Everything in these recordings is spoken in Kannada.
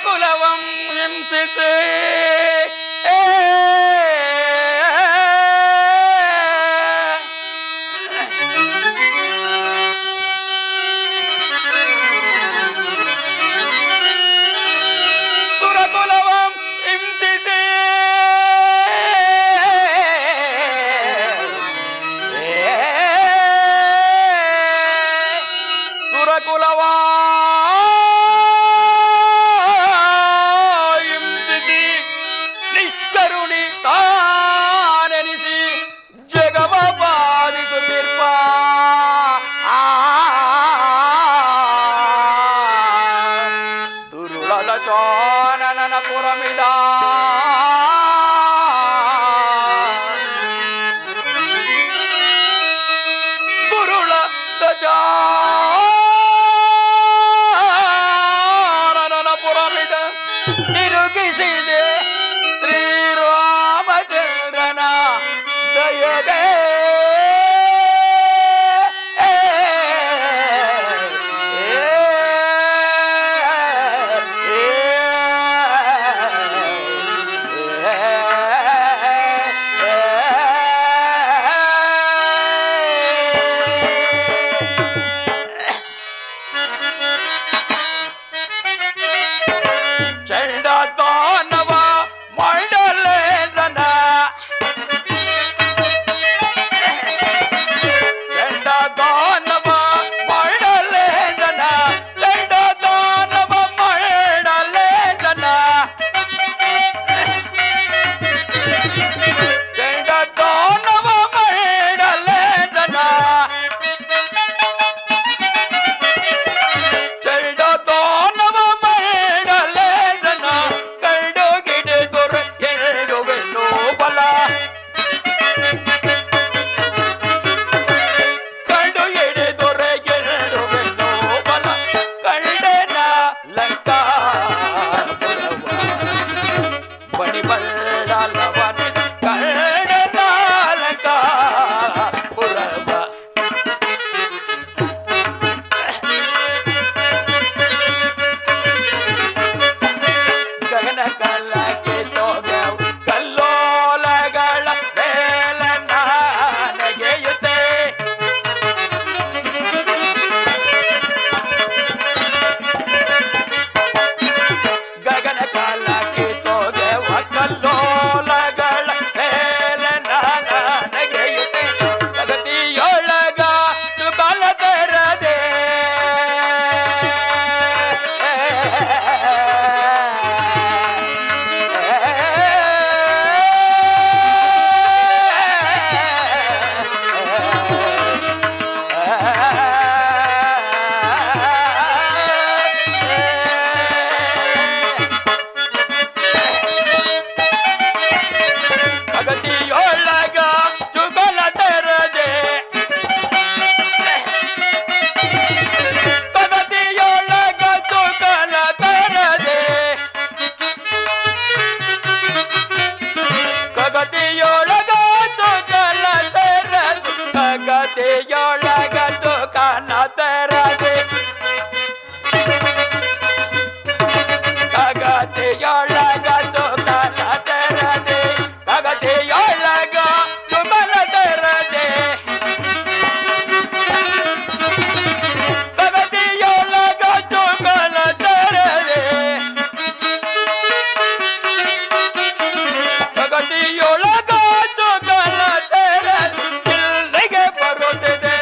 ಕುಲವಂ ಹಿಂಸಿಸಿ ಸುರಕುಲವಂ ಹಿಂಸಿಸಿ ಸುರಕುಲವಾ ಕರುಣಿ ತಾನೆನಿಸಿ ಜಗವ ಬಾಧಿಸುತ್ತಿರ್ಪ ದುರುಳದ ಚೋನನ ಪುರಮಿದ ದುರುಳದ ಚೋನನ ಪುರಮಿದ ತಿರುಗಿಸಿದೆ ಶ್ರೀರಾಮಚಂದ್ರನ ದಯದೆ ಬರುತ್ತಿದೆ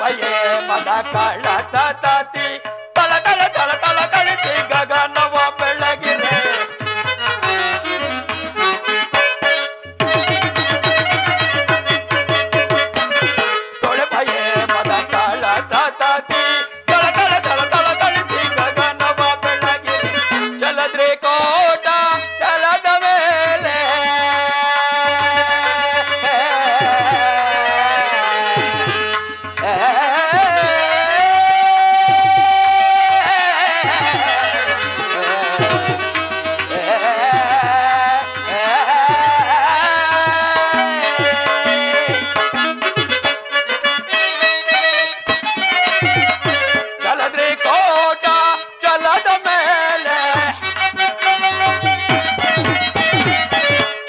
ಭಯೇ ಮದ ಕಳ ಸತತಿ ತಳ ತಳ ತಳ ತಳ ತಳಿಸಿ ಗಗನವ ಬೆಳಗಿರೆ ತೊಳೆ ಭಯೇ ಮದ ಕಳ ಸತತಿ ತಳ ತಳ ತಳ ತಳ ತಳಿಸಿ ಗಗನವ ಬೆಳಗಿರೆ ಚಲದ್ರೆ ಕೋಟ ಚಲದ ಮೇಲೆ ಚಲದ್ರೆ ಕೋಟ ಚಲದ ಮೇಲೆ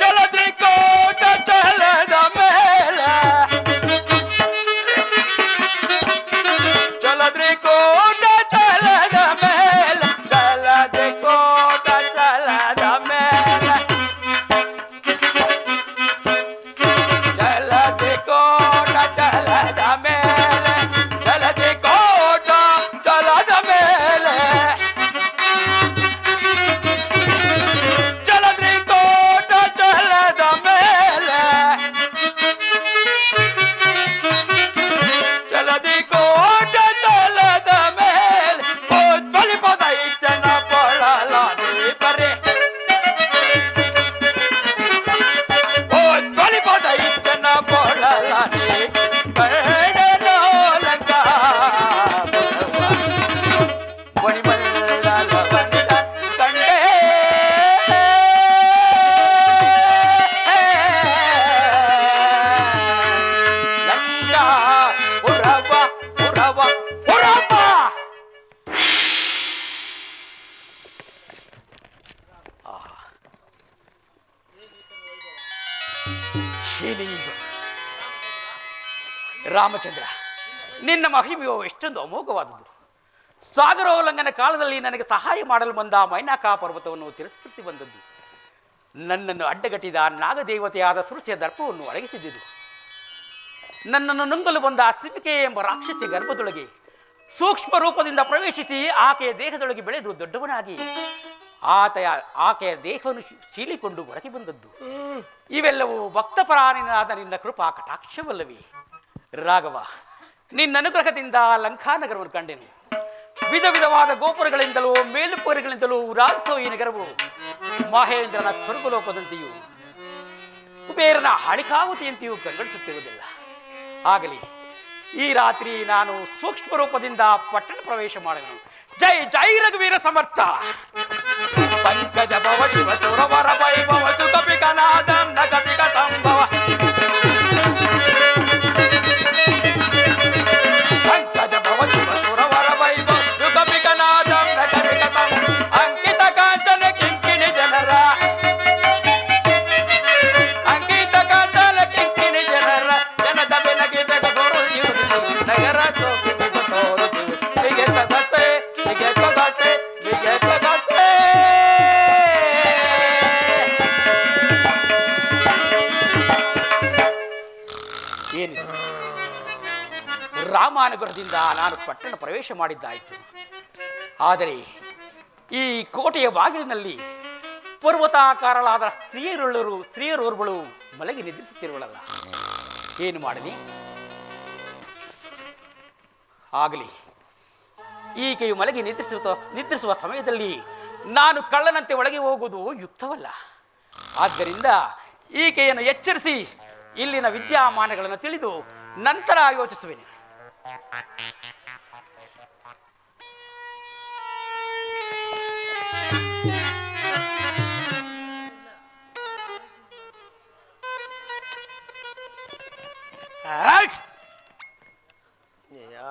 ಚಲದ್ರೆ ಕೋಟ ಚಲದ ಮೇಲೆ ಚಲದ್ರೆ ಕೋಟ ಚಲದ ಮೇಲೆ ಚಲದ್ರೆ ಕೋಟ ಚಲದ ಮೇಲೆ ಚಲದೆ ಕೋಟ ಚಲದ ಮೇಲೆ ಚಲದೆ ಕೋಟ ಚಲದ ಮೇಲೆ ಚಲದ್ರಿ ಕೋಟ ಚಲದ ಮೇಲೆ ಚಲದಿ ಕೋಟ ಚಲದ ಮೇಲೆ ಓ ಜ್ವಲಿಪದ ಇಚ್ಚನ ಪೊಳಲ ನೀ ಬರೆ ಓ ಜ್ವಲಿಪದ ಇಚ್ಚನ ಪೊಳಲ ನೀ ಕರಡನೋ ಲಂಕ ಬಣಿಮಲ್ಲ ಬಂದ ಕಂಡೆ ಲಂಕ ಪುರವ ಪುರವ ಪುರವ ಏನಿದು ರಾಮಚಂದ್ರ, ನಿನ್ನ ಮಹಿಮೆಯು ಎಷ್ಟೊಂದು ಅಮೋಘವಾದುದು. ಸಾಗರೋಲ್ಲಂಘನ ಕಾಲದಲ್ಲಿ ನನಗೆ ಸಹಾಯ ಮಾಡಲು ಬಂದ ಮೈನಾಕ ಪರ್ವತವನ್ನು ತಿರಸ್ಕರಿಸಿ ಬಂದದ್ದು. ನನ್ನನ್ನು ಅಡ್ಡಗಟ್ಟಿದ ನಾಗದೇವತೆಯಾದ ಸುರಸಿಯ ದರ್ಪವನ್ನು ಅಡಗಿಸಿದ್ದುದು. ನನ್ನನ್ನು ನುಂಗಲು ಬಂದ ಸಿಬಿಕೆ ಎಂಬ ರಾಕ್ಷಸಿ ಗರ್ಭದೊಳಗೆ ಸೂಕ್ಷ್ಮ ರೂಪದಿಂದ ಪ್ರವೇಶಿಸಿ ಆಕೆಯ ದೇಹದೊಳಗೆ ಬೆಳೆದು ದೊಡ್ಡವನಾಗಿ ಆಕೆಯ ದೇಹವನ್ನು ಚೀಲಿಕೊಂಡು ಹೊರಗೆ ಬಂದದ್ದು. ಇವೆಲ್ಲವೂ ಭಕ್ತಪರಾಯಣನಾದ ನಿನ್ನ ಕೃಪಾ ಕಟಾಕ್ಷವಲ್ಲವೇ? ರಾಘವ, ನಿನ್ನ ಅನುಗ್ರಹದಿಂದ ಲಂಕಾನಗರವನ್ನು ಕಂಡೆನು. ವಿಧ ವಿಧವಾದ ಗೋಪುರಗಳಿಂದಲೂ ಮೇಲುಪುರಿಗಳಿಂದಲೂ ರಾಜಿಸೋ ಈ ನಗರವು ಮಹೇಂದ್ರನ ಸ್ವರ್ಗಲೋಕದಂತೆಯೂ ಕುಬೇರನ ಹಳಿಕಾವತಿಯಂತೆಯೂ ಕಂಗೊಳಿಸುತ್ತಿರುವುದಿಲ್ಲ. ಆಗಲಿ, ಈ ರಾತ್ರಿ ನಾನು ಸೂಕ್ಷ್ಮ ರೂಪದಿಂದ ಪಟ್ಟಣ ಪ್ರವೇಶ ಮಾಡುವೆನು. ಜೈ ಜೈ ರಘುವೀರ ಸಮರ್ಥ. ಪಂಕಜ ಭವ ಶಿವ ಸುರವರ ವೈಭವ ಸುಖಪಿಕನಾದ ನಗಪಿಕ ಸಂಭವ ಪಂಕಜ ಭವ ಶಿವ ಸುರವರ ವೈಭವ ಸುಖಪಿಕನಾದ ನಗಪಿಕ ಅಂಕಿತ ಕಾಂಚನ ಕಿಂಕಿಣಿ ಜನರ ಅಂಕಿತ ಕಾಂಚನ ಕಿಂಕಿಣಿ ಜನರ ಜನದ ಬೆನಗೆ ತೆಗೆದೋರು ನಗರ ತೋರು ಹೀಗೆ ತಗಸೆ ಹೀಗೆ ತಗಸೆ ಹೀಗೆ ತಗಸೆ. ಏನಿದೆ? ರಾಮಾನುಗ್ರಹದಿಂದ ನಾನು ಪಟ್ಟಣ ಪ್ರವೇಶ ಮಾಡಿದ್ದಾಯಿತು. ಆದರೆ ಈ ಕೋಟೆಯ ಬಾಗಿಲಿನಲ್ಲಿ ಪರ್ವತಾಕಾರಳಾದ ಸ್ತ್ರೀಯರೋರ್ಗಳು ಮಲಗಿ ನಿದ್ರಿಸುತ್ತಿರುವಳಲ್ಲ, ಏನು ಮಾಡಲಿ? ಆಗಲಿ, ಈಕೆಯು ಮಲಗಿ ನಿದ್ರಿಸುವ ಸಮಯದಲ್ಲಿ ನಾನು ಕಳ್ಳನಂತೆ ಒಳಗೆ ಹೋಗುವುದು ಯುಕ್ತವಲ್ಲ. ಆದ್ದರಿಂದ ಈಕೆಯನ್ನು ಎಚ್ಚರಿಸಿ ಇಲ್ಲಿನ ವಿದ್ಯಮಾನಗಳನ್ನು ತಿಳಿದು ನಂತರ ಯೋಚಿಸುವೆನು.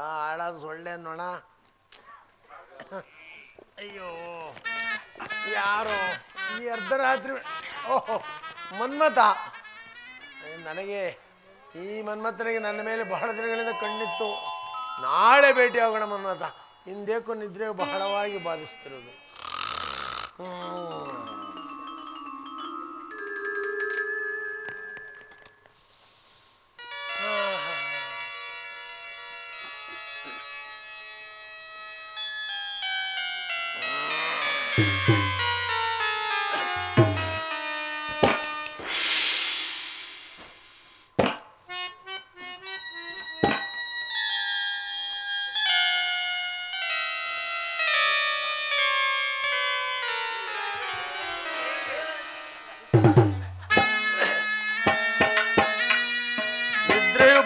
ಆಳೋದು ಸೊಳ್ಳೆ ನೋಣ. ಅಯ್ಯೋ, ಯಾರು ಈ ಅರ್ಧರಾತ್ರಿ? ಓಹೋ, ಮನ್ಮಥ. ನನಗೆ ಈ ಮನ್ಮಥನಿಗೆ ನನ್ನ ಮೇಲೆ ಬಹಳ ದಿನಗಳಿಂದ ಕಣ್ಣಿತ್ತು. ನಾಳೆ ಭೇಟಿ ಆಗೋಣ ಮನ್ಮಥ. ಹಿಂದೇಕೋ ನಿದ್ರೆ ಬಹಳವಾಗಿ ಬಾಧಿಸ್ತಿರೋದು. ನಿದ್ರೆಯು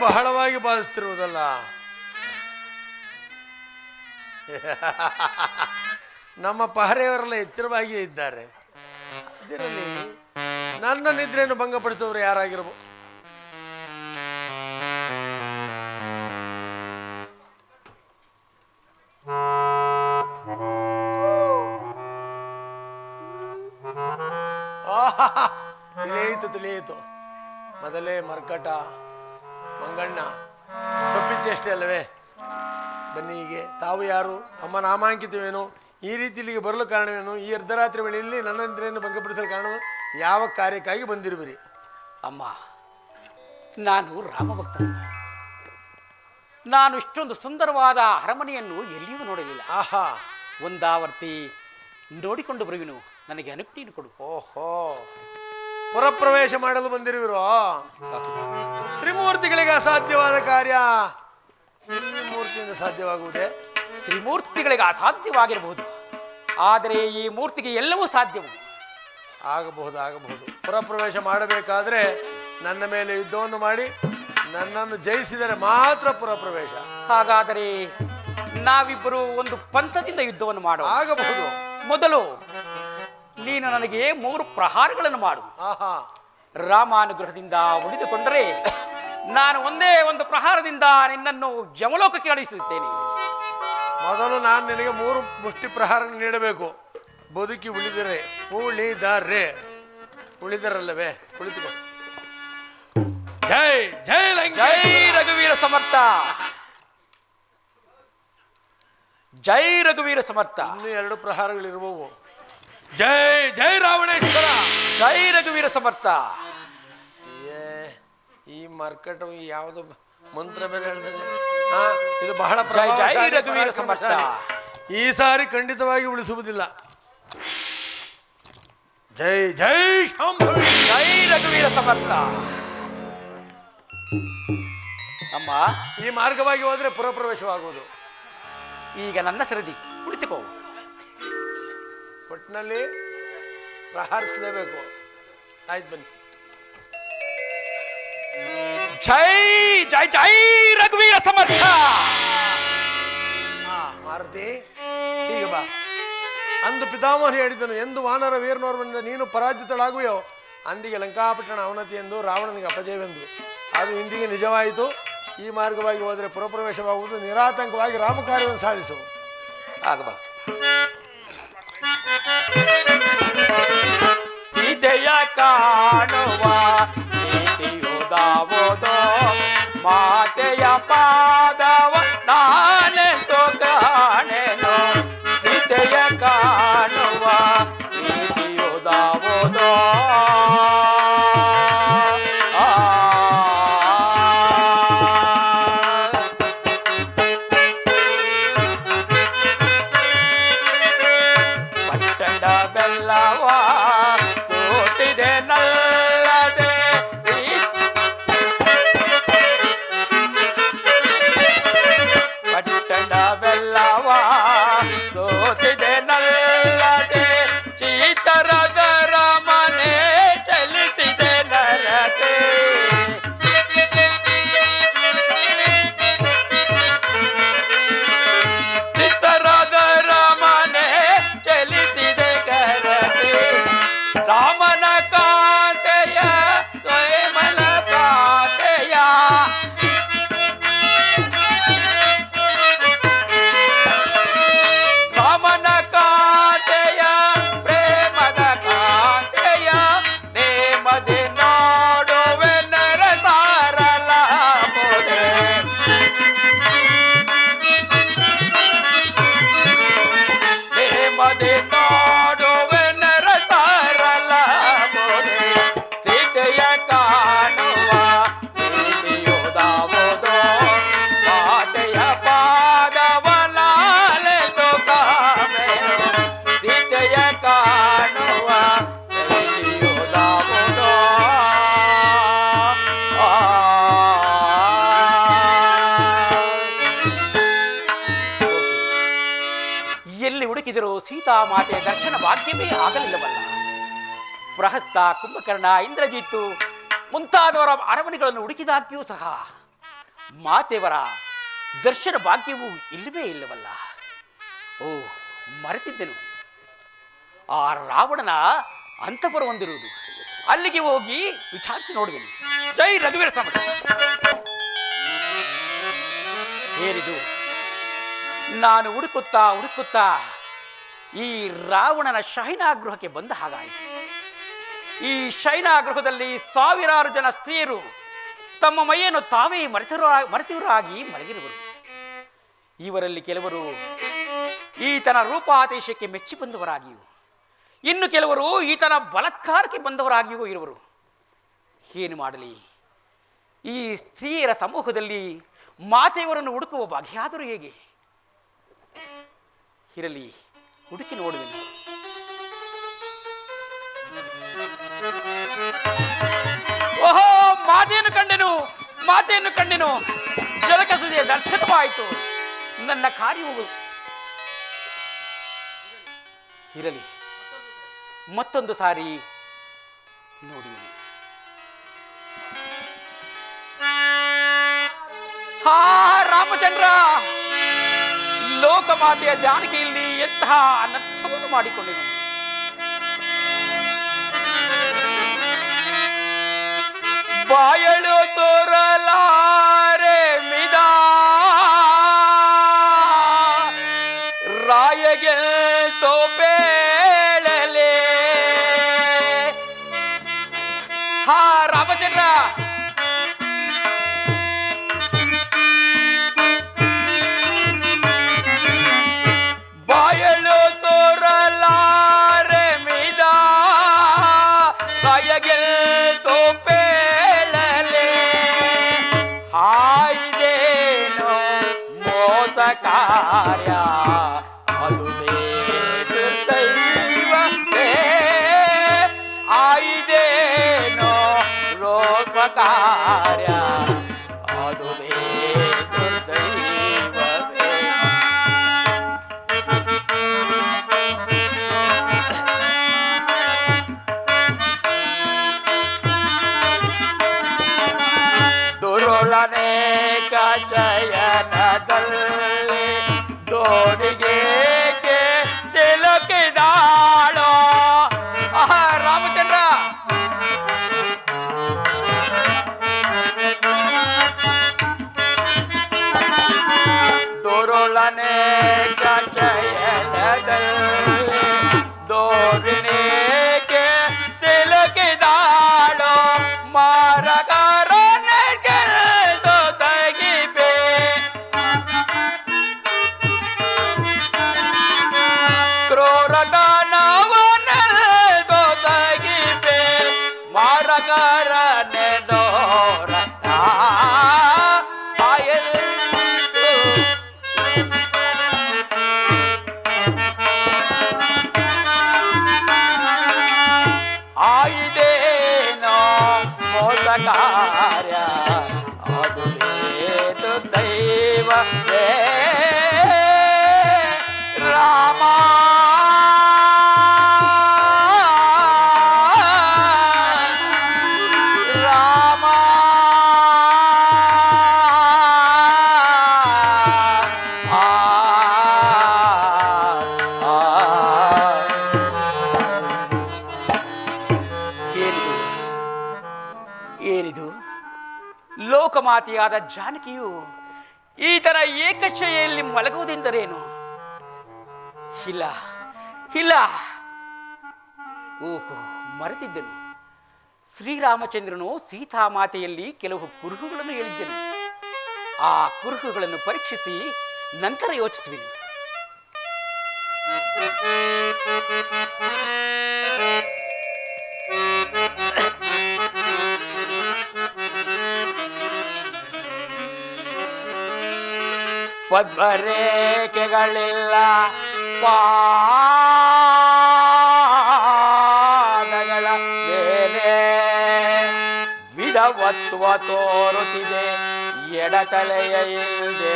ಬಹಳವಾಗಿ ಬಾಧಿಸ್ತಿರುವುದಲ್ಲ. ನಮ್ಮ ಪಹರೆಯವರೆಲ್ಲ ಎಚ್ಚರವಾಗಿಯೇ ಇದ್ದಾರೆ. ಅದರಲ್ಲಿ ನನ್ನ ನಿದ್ರೆಯನ್ನು ಭಂಗಪಡಿಸುವವರು ಯಾರಾಗಿರಬಹುದು? ತಿಳಿಯಿತು. ಮೊದಲೇ ಮರ್ಕಟ ಮಂಗಣ್ಣ ತಪ್ಪಿಚ್ಚಷ್ಟೇ ಅಲ್ಲವೇ? ಬನ್ನಿ, ಹೀಗೆ ತಾವು ಯಾರು, ತಮ್ಮ ನಾಮಾಂಕಿತವೇನು, ಈ ರೀತಿ ಇಲ್ಲಿಗೆ ಬರಲು ಕಾರಣವೇನು, ಈ ಅರ್ಧರಾತ್ರಿ ವೇಳೆಯಲ್ಲಿ ನನ್ನ ನಿದ್ರೆಯನ್ನು ಭಂಗಪಡಿಸಲು ಕಾರಣ ಯಾವ ಕಾರ್ಯಕ್ಕಾಗಿ ಬಂದಿರುವಿರಿ? ಅಮ್ಮ, ನಾನು ರಾಮಭಕ್ತ. ನಾನು ಇಷ್ಟೊಂದು ಸುಂದರವಾದ ಅರಮನೆಯನ್ನು ಎಲ್ಲಿಯೂ ನೋಡಲಿಲ್ಲ. ಆಹಾ, ಒಂದಾವರ್ತಿ ನೋಡಿಕೊಂಡು ಬರುವಿನು, ನನಗೆ ಅನುಜ್ಞೆ ನೀನು ಕೊಡು. ಓಹೋ, ಪುರಪ್ರವೇಶ ಮಾಡಲು ಬಂದಿರುವಿರೋ? ತ್ರಿಮೂರ್ತಿಗಳಿಗೆ ಅಸಾಧ್ಯವಾದ ಕಾರ್ಯ ಈ ಮೂರ್ತಿಯಿಂದ ಸಾಧ್ಯವಾಗುವುದೇ? ತ್ರಿಮೂರ್ತಿಗಳಿಗೆ ಅಸಾಧ್ಯವಾಗಿರಬಹುದು, ಆದರೆ ಈ ಮೂರ್ತಿಗೆ ಎಲ್ಲವೂ ಸಾಧ್ಯವು. ಆಗಬಹುದು. ಪುರಪ್ರವೇಶ ಮಾಡಬೇಕಾದ್ರೆ ನನ್ನ ಮೇಲೆ ಯುದ್ಧವನ್ನು ಮಾಡಿ ನನ್ನನ್ನು ಜಯಿಸಿದರೆ ಮಾತ್ರ ಪುರಪ್ರವೇಶ. ಹಾಗಾದರೆ ನಾವಿಬ್ಬರು ಒಂದು ಪಂಥದಿಂದ ಯುದ್ಧವನ್ನು ಮಾಡುವ. ಆಗಬಹುದು. ಮೊದಲು ನೀನು ನನಗೆ 3 ಪ್ರಹಾರಗಳನ್ನು ಮಾಡು. ಆಹಾ, ರಾಮಾನುಗ್ರಹದಿಂದ ಉಳಿದುಕೊಂಡರೆ ನಾನು ಒಂದೇ ಒಂದು ಪ್ರಹಾರದಿಂದ ನಿನ್ನನ್ನು ಯಮಲೋಕಕ್ಕೆ ಕಳುಹಿಸುತ್ತೇನೆ. ಮೊದಲು ನಾನು ನಿನಗೆ 3 ಮುಷ್ಟಿ ಪ್ರಹಾರ ನೀಡಬೇಕು. ಬದುಕಿ ಉಳಿದರಲ್ಲವೇ? ಕುಳಿತುಕೋ. ಜೈ ಜೈ ಜೈ ರಘುವೀರ ಸಮರ್ಥ, ಜೈ ರಘುವೀರ ಸಮರ್ಥ. ಇನ್ನೂ 2 ಪ್ರಹಾರಗಳಿರುವವು. ಜೈ ಜೈ ರಾವಣೇಶ್ವರ, ಜೈ ರಘುವೀರ ಸಮರ್ಥ. ಈ ಮಾರ್ಕೆಟ್ ಯಾವುದು ಮಂತ್ರ ಬೇರೆ ಹೇಳ್ತದೆ. ಇದು ಬಹಳ ಜೈ ರಘುವೀರ ಸಮರ್ಥ. ಈ ಸಾರಿ ಖಂಡಿತವಾಗಿ ಉಳಿಸುವುದಿಲ್ಲ. ಜೈ ಜೈ ಶಾಂಭವಿ, ಜೈ ರಘುವೀರ ಸಮರ್ಥ. ಅಮ್ಮ, ಈ ಮಾರ್ಗವಾಗಿ ಹೋದ್ರೆ ಪುರಪ್ರವೇಶವಾಗುವುದು. ಈಗ ನನ್ನ ಸರದಿ, ಕುಳಿತುಕೋ. ಒಟ್ಟಿನಲ್ಲಿ ಪ್ರಹಾರಿಸಲೇಬೇಕು. ಆಯ್ತು, ಬನ್ನಿ. ಜೈ ಜೈ ಜೈ ರಘುವೀರ ಸಮರ್ಥ. ಮಾರುತಿ, ಹೀಗೆ ಬಾ. ಅಂದು ಪಿತಾಮಹ ಹೇಳಿದನು, ಎಂದು ವಾನರ ವೀರನೋರ್ವನಿಂದ ನೀನು ಪರಾಜಿತಳಾಗುವೆಯೋ ಅಂದಿಗೆ ಲಂಕಾಪಟ್ಟಣ ಅವನತಿ ಎಂದು ರಾವಣನಿಗೆ ಅಪಜಯವೆಂದು. ಅದು ಇಂದಿಗೆ ನಿಜವಾಯಿತು. ಈ ಮಾರ್ಗವಾಗಿ ಹೋದರೆ ಪುರಪ್ರವೇಶವಾಗುವುದು. ನಿರಾತಂಕವಾಗಿ ರಾಮಕಾರ್ಯವನ್ನು ಸಾಧಿಸು. ಆಗಬಹುದು. ಸೀತೆಯ ಕಾಣುವ ನೀತಿಯುದಾವುದೋ, ಮಾತೆಯ ಪಾದವ ನಾನೆಂದು ಕಾಣೆನು. ಸೀತೆಯ ಕಾಣುವ ನೀತಿಯುದಾವುದೋ, ಪಟ್ಟಣ ಬೆಲ್ಲವ ಸೋತಿದೆ ನಲ್ಲದೆ, ಪಟ್ಟಣ ಬೆಲ್ಲವ ಸೋತಿದೆ ನಲ್ಲದೆ, ಚೀತರದರ ಮನೆ ಚಲಿಸಿದೆ ನರತೆ. ಚಿತ್ತರದರ ಮನೆ ಚಲಿಸಿದೆ ಗರತೆ. ರಾಮನ ಕಾಂತೆಯ ಸ್ವಯಂನ ಕಾಂತೆಯ, ರಾಮನ ಕಾಂತೆಯ ಪ್ರೇಮದ ಕಾಂತೆಯ, ನೇಮದಿ ನೋಡುವೆ ನರಸಾರಲ ಮುದೆ. ನೇಮದಿ ನೋಡುವೆ ನರಸಾರಲ ಮುದೆ. ಸೀತೆಯ ಕಾಣುವ ನೀತಿಯುದಾವುದೋ, ಮಾತೆಯ ಪಾದವ ನಾಲೆಂದು ಕಾಮೆನು. ಸೀತೆಯ ಎಲ್ಲಿ ಹುಡುಕಿದರೂ ಸೀತಾಮಾತೆಯ ದರ್ಶನ ಭಾಗ್ಯವೇ ಆಗಲಿಲ್ಲವಲ್ಲ. ಪ್ರಹಸ್ತ, ಕುಂಭಕರ್ಣ, ಇಂದ್ರಜಿತ್ತು ಮುಂತಾದವರ ಅರಮನೆಗಳನ್ನು ಹುಡುಕಿದಾಗ್ಯೂ ಸಹ ಮಾತೆಯವರ ದರ್ಶನ ಭಾಗ್ಯವೂ ಇಲ್ಲವೇ ಇಲ್ಲವಲ್ಲ. ಓ, ಮರೆತಿದ್ದೆನು. ಆ ರಾವಣನ ಅಂತಪುರ ಹೊಂದಿರುವುದು. ಅಲ್ಲಿಗೆ ಹೋಗಿ ವಿಚಾರಿಸಿ ನೋಡುವೆನು. ಜೈ ರಘುವೀರ ಸಮರ. ಏನಿದು? ನಾನು ಹುಡುಕುತ್ತಾ ಈ ರಾವಣನ ಶಯನಾಗೃಹಕ್ಕೆ ಬಂದ ಹಾಗಾಯಿತು. ಈ ಶಯನಾಗೃಹದಲ್ಲಿ ಸಾವಿರಾರು ಜನ ಸ್ತ್ರೀಯರು ತಮ್ಮ ಮೈಯನ್ನು ತಾವೇ ಮರೆತವರಾಗಿ ಮಲಗಿರುವರು. ಇವರಲ್ಲಿ ಕೆಲವರು ಈತನ ರೂಪಾತಿಶಯಕ್ಕೆ ಮೆಚ್ಚಿ ಬಂದವರಾಗಿಯೂ, ಇನ್ನು ಕೆಲವರು ಈತನ ಬಲಾತ್ಕಾರಕ್ಕೆ ಬಂದವರಾಗಿಯೂ ಇರುವರು. ಏನು ಮಾಡಲಿ? ಈ ಸ್ತ್ರೀಯರ ಸಮೂಹದಲ್ಲಿ ಮಾತೆಯವರನ್ನು ಹುಡುಕುವ ಬಗೆಯಾದರೂ ಹೇಗೆ? ಇರಲಿ, ಹುಡುಕಿ ನೋಡುವೆನು. ಓಹೋ, ಮಾತೆಯನ್ನು ಕಂಡೆನು. ಜಲಕಸುದೆಯ ದರ್ಶನವಾಯಿತು. ನನ್ನ ಕಾರ್ಯವು ಇರಲಿ, ಮತ್ತೊಂದು ಸಾರಿ ನೋಡುವೆನು. ಹಾ ರಾಮಚಂದ್ರ, ಲೋಕಮಾತೆಯ ಜಾನಕಿಯಲ್ಲಿ ಎಂತಹ ಅನರ್ಥವನ್ನು ಮಾಡಿಕೊಂಡೆನು. ಬಾಯಳು ತೋರಲಾರೆ ಮಿದ ರಾಯಗೆ ತೋಪೇಳಲೆ. ಹಾ ರಾಮಚಂದ್ರ, ಬಾಯಳು ತೋರಲಾರೆ ಮಿದ ರಾಯಗೆ ತೋಪೇಳಲೆ. ಹಾಯ್ದೇನೋ ಮೋಸ ಕಾರ್ಯ ಅದುದೇ ದುರ್ದೈವವೇ. ಆಯ್ದೇನೋ ರೋಪ ಕಾರ್ಯ ಅದುದೇ ದುರ್ದೈವವೇ. ದುರುಳನೇಕ ಜಯನದಲ್ಲಿ ದೋಣಿಗೆ ಚಿಲುಕಿದಾಳೋ. ರಾಮಚಂದ್ರ, ದುರುಳನೇಕ ಜಯನದಲ್ಲಿ ದೋಣಿಗೆ ಚಿಲುಕಿದಾಳೋ. ಮಾರಗಾರ ಆಯಿದೇನೋ ಮೋಸ ಕಾರ್ಯ ಅದುದೇ ದುರ್ದೈವವೇ. ರಾಮ ರಾಮ ಏನಿದು? ಲೋಕಮಾತೆಯಾದ ಜಾನಕಿಯು ಈತನ ಏಕಶೈಯಲ್ಲಿ ಮಲಗುವುದೆಂದರೇನು? ಇಲ್ಲ ಇಲ್ಲ, ಓಹೋ, ಮರೆತಿದ್ದನು. ಶ್ರೀರಾಮಚಂದ್ರನು ಸೀತಾಮಾತೆಯಲ್ಲಿ ಕೆಲವು ಕುರುಹುಗಳನ್ನು ಹೇಳಿದ್ದನು. ಆ ಕುರುಹುಗಳನ್ನು ಪರೀಕ್ಷಿಸಿ ನಂತರ ಯೋಚಿಸುವೆನು. ಪದ್ಮರೇಖೆಗಳಿಲ್ಲ ಪಾದಗಳ ಮೇಲೆ ವಿಧವತ್ವ ತೋರುತ್ತಿದೆ ಎಡತಲೆಯ ಇಲ್ಲದೆ.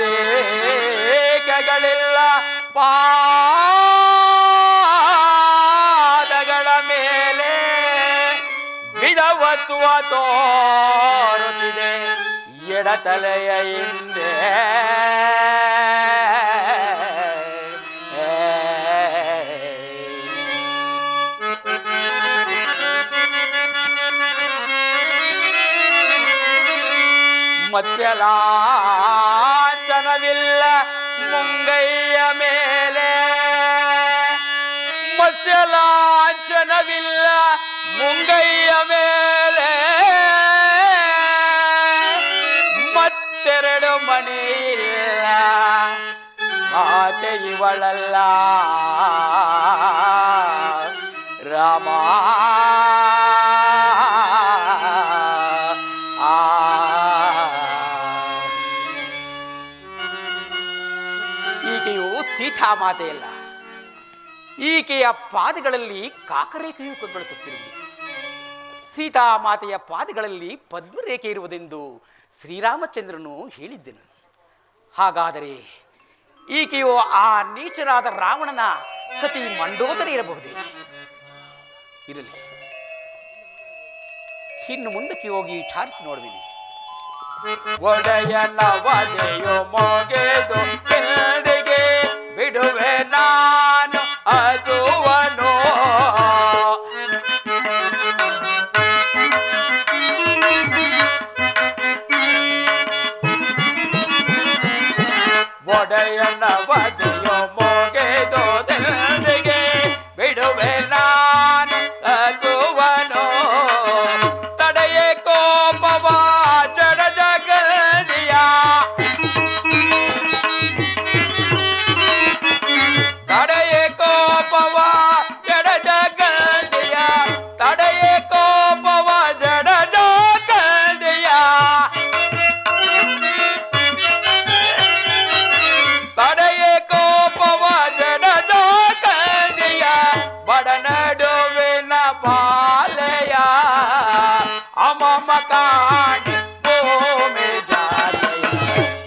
ರೇಖೆಗಳಿಲ್ಲ ಪಾದಗಳ ಮೇಲೆ ವಿಧವತ್ವ ತೋರುತ್ತಿದೆ ಎಡತಲೆಯ ಹಿಂದೆ ಮತ್ಸ್ಯಲಾಂಛನವಿಲ್ಲ ಮುಂಗೈಯ ಮೇಲೆ ಮತ್ಸ್ಯಲಾಂಛನವಿಲ್ಲ ಮುಂಗೈಯ ಮೇಲೆ ಮತ್ತೆರಡು ಮಣಿಯಿಲ್ಲ ಮಾತೆ ಇವಳಲ್ಲ ರಾಮ ಸೀತಾ ಮಾತೆಯಲ್ಲ, ಈಕೆಯ ಪಾದಗಳಲ್ಲಿ ಕಾಕರೇಖೆಯು ಕಂಗೊಳಿಸುತ್ತಿರುವುದು. ಸೀತಾ ಮಾತೆಯ ಪಾದಗಳಲ್ಲಿ ಪದ್ಮರೇಖೆ ಇರುವುದೆಂದು ಶ್ರೀರಾಮಚಂದ್ರನು ಹೇಳಿದ್ದನು. ಹಾಗಾದರೆ ಈಕೆಯು ಆ ನೀಚನಾದ ರಾವಣನ ಸತಿ ಮಂಡೋದರಿ ಇರಬಹುದೇ? ಇರಲಿ, ಇನ್ನು ಮುಂದಕ್ಕೆ ಹೋಗಿ ವಿಚಾರಿಸಿ ನೋಡುವಿನಿ. ಒಡೆಯನ ವದೆಯು ಮೊಗೆದು ಕೆಳಗೆ ಬಿಡುವೆ ನಾನು ಅಜುವನು. ಒಡೆಯನ ವದೆಯು ಮೊಗೆದು ಕೆಳಗೆ ಬಿಡುವೆ ನಾನು ಅಜುವನು. ತಡೆಯೇ ಕೋಪವ ಜಡ ಜಗದಿಯ ತಡೆಯೇ ಕೋಪವ ಜಡ ಜಗದಿಯ ತಡೆಯೇ ಕೋಪವ ಜಡ ಜಗದಿಯ ತಡೆಯೇ ಕೋಪವ ಜಡ ಜಗದಿಯ ಬಡ ನಡುವಿನ ಬಾಲೆಯ ಅಮಮ ಕಾಣಿ ಭೂಮಿ ಜಾತೆಯ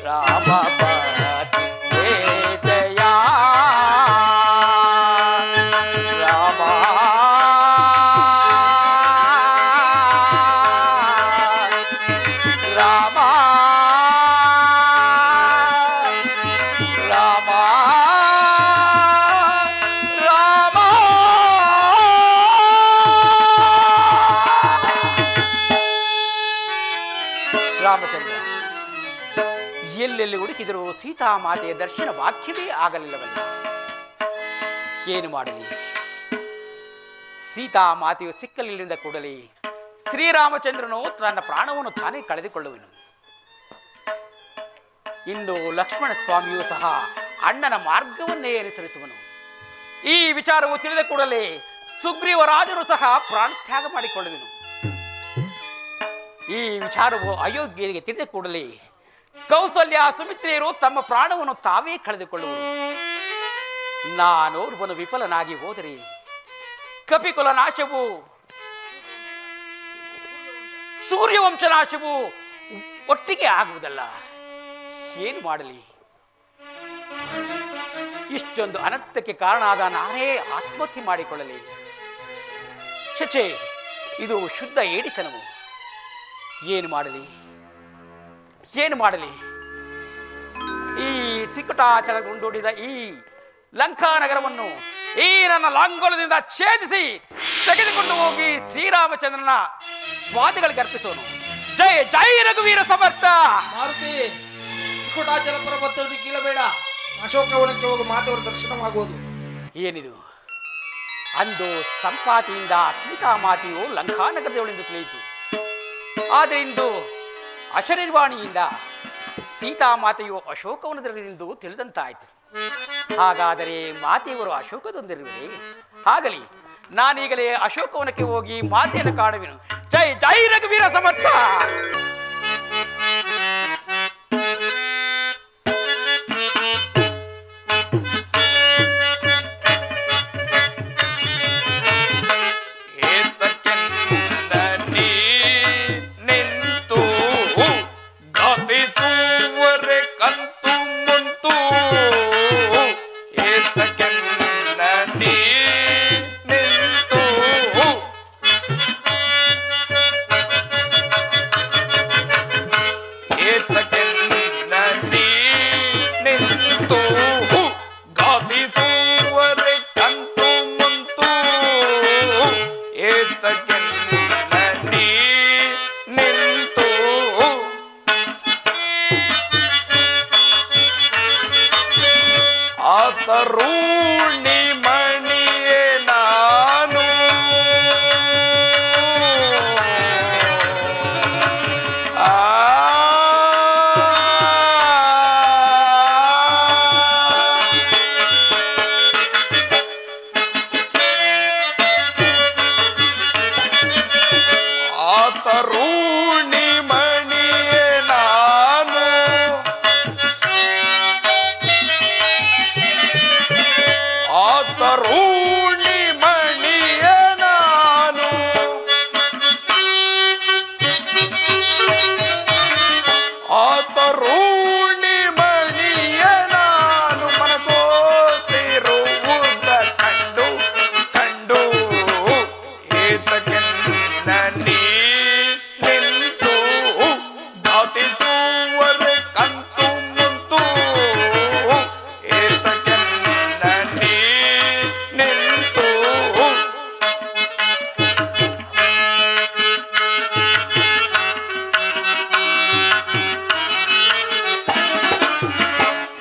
ರಾಮ ಪತಿಯ ರಾಮ ರಾಮ ರಾಮ ರಾಮ. ರಾಮಚಂದ್ರ ಎಲ್ಲೆಲ್ಲಿ ಹುಡುಕಿದರೂ ಸೀತಾಮಾತೆಯ ದರ್ಶನ ವಾಕ್ಯವೇ ಆಗಲಿಲ್ಲವಲ್ಲ. ಏನು ಮಾಡಲಿ? ಸೀತಾಮಾತೆಯು ಸಿಕ್ಕಲಿಲ್ಲದ ಕೂಡಲೇ ಶ್ರೀರಾಮಚಂದ್ರನು ತನ್ನ ಪ್ರಾಣವನ್ನು ತಾನೇ ಕಳೆದುಕೊಳ್ಳುವನು. ಇನ್ನು ಲಕ್ಷ್ಮಣ ಸ್ವಾಮಿಯೂ ಸಹ ಅಣ್ಣನ ಮಾರ್ಗವನ್ನೇ ಅನುಸರಿಸುವನು. ಈ ವಿಚಾರವು ತಿಳಿದ ಕೂಡಲೇ ಸುಗ್ರೀವರಾಜರು ಸಹ ಪ್ರಾಣತ್ಯಾಗ ಮಾಡಿಕೊಳ್ಳುವನು. ಈ ವಿಚಾರವು ಅಯೋಗ್ಯರಿಗೆ ತಿಳಿದ ಕೂಡಲೇ ಕೌಸಲ್ಯ ಸುಮಿತ್ರೆಯರು ತಮ್ಮ ಪ್ರಾಣವನ್ನು ತಾವೇ ಕಳೆದುಕೊಳ್ಳುವರು. ನಾನೋರ್ವನು ವಿಫಲನಾಗಿ ಹೋದರೆ ಕಪಿಕುಲ ನಾಶವು ಸೂರ್ಯವಂಶ ನಾಶವು ಒಟ್ಟಿಗೆ ಆಗುವುದಲ್ಲ. ಏನು ಮಾಡಲಿ? ಇಷ್ಟೊಂದು ಅನರ್ಥಕ್ಕೆ ಕಾರಣ ಆದ ನಾನೇ ಆತ್ಮಹತ್ಯೆ ಮಾಡಿಕೊಳ್ಳಲಿ? ಚಚೆ, ಇದು ಶುದ್ಧ ಏಡಿತನವು. ಏನು ಮಾಡಲಿ? ಏನು ಮಾಡಲಿ? ಈ ತ್ರಿಕುಟಾಚಲಗೊಂಡೋಡಿದ ಈ ಲಂಕಾ ನಗರವನ್ನು ಈ ನನ್ನ ಲಾಂಗೋಲದಿಂದ ಛೇದಿಸಿ ತೆಗೆದುಕೊಂಡು ಹೋಗಿ ಶ್ರೀರಾಮಚಂದ್ರನ ವಾದಗಳಿಗೆ ಅರ್ಪಿಸೋನು. ಜೈ ಜೈ ರಘುವೀರ ಸಮರ್ಥ. ಮಾರುತಿ, ತ್ರಿಕುಟಾಚಲ ಪರ್ವತವನ್ನು ಕೀಳಬೇಡ. ಅಶೋಕವನಕ್ಕೆ ಹೋಗಿ ಮಾತೆಯವರ ದರ್ಶನವಾಗುವುದು. ಏನಿದು? ಅಂದು ಸಂಪಾತಿಯಿಂದ ಸೀತಾಮಾತೆಯು ಲಂಕಾನಗರದವಳೆಂದು ತಿಳಿಯಿತು. ಆದರೆ ಇಂದು ಅಶರೀರವಾಣಿಯಿಂದ ಸೀತಾಮಾತೆಯು ಅಶೋಕವನದಲ್ಲಿಂದು ತಿಳಿದಂತಾಯಿತು. ಹಾಗಾದರೆ ಮಾತೆಯವರು ಅಶೋಕದೊಂದಿರುವರೇ? ಆಗಲಿ, ನಾನೀಗಲೇ ಅಶೋಕವನಕ್ಕೆ ಹೋಗಿ ಮಾತೆಯನ್ನು ಕಾಣುವೆನು. ಜೈ ಜೈ ರಘುವೀರ ಸಮರ್ಥ. ನಿಂತು ಗತಿಸುವರೆ ಕಂತು ಗಾತಿಸುವರೆ ಕಂತು ಮುಂತು ಏತಕ್ಕೆಲ್ಲ ನೀ ನಿಂತು ಆತರುಣಿ ಮಣಿಯೇ ನಾನು ಆತರುಣಿ ಮಣಿಯೇ ನಾನು ಆತರುಣಿ ಮಣಿಯೇ ನಾನು ಆತರುಣಿ ಮಣಿಯೇ ನಾನು ಮನಸೋತಿರುವುದ ಕಂಡು ಕಂಡು ಏತಕ್ಕೆಲ್ಲ ನೀ ನಿಂತು ದಾಟಿಸುವರೆ ಕಂತು ಮುಂತು ಏತಕ್ಕೆಲ್ಲ ನೀ ನಿಂತು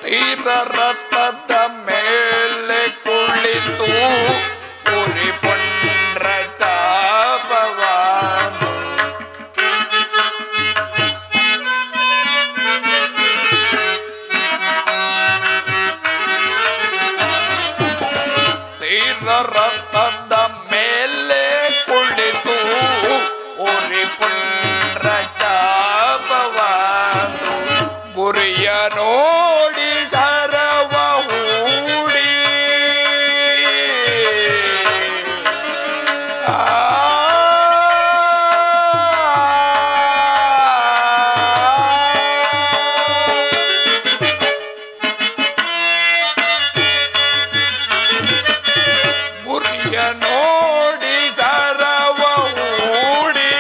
ತೀರ ರಥದ ಮೇಲೆ ಕುಳಿತು ಪುರಿ ಪುಂಡ್ರ ಚಾಪವಾನು ತೀರ ರಥದ ಮೇಲೆ ಕುಳಿತು ಪುರಿ ಪುಂಡ್ರ ಚಾಪವಾನು ಗುರಿಯ ನೋಡಿ ಸರವ ಹೂಡಿ ಗುರಿಯ ನೋಡಿ ಸರವ ಹೂಡಿ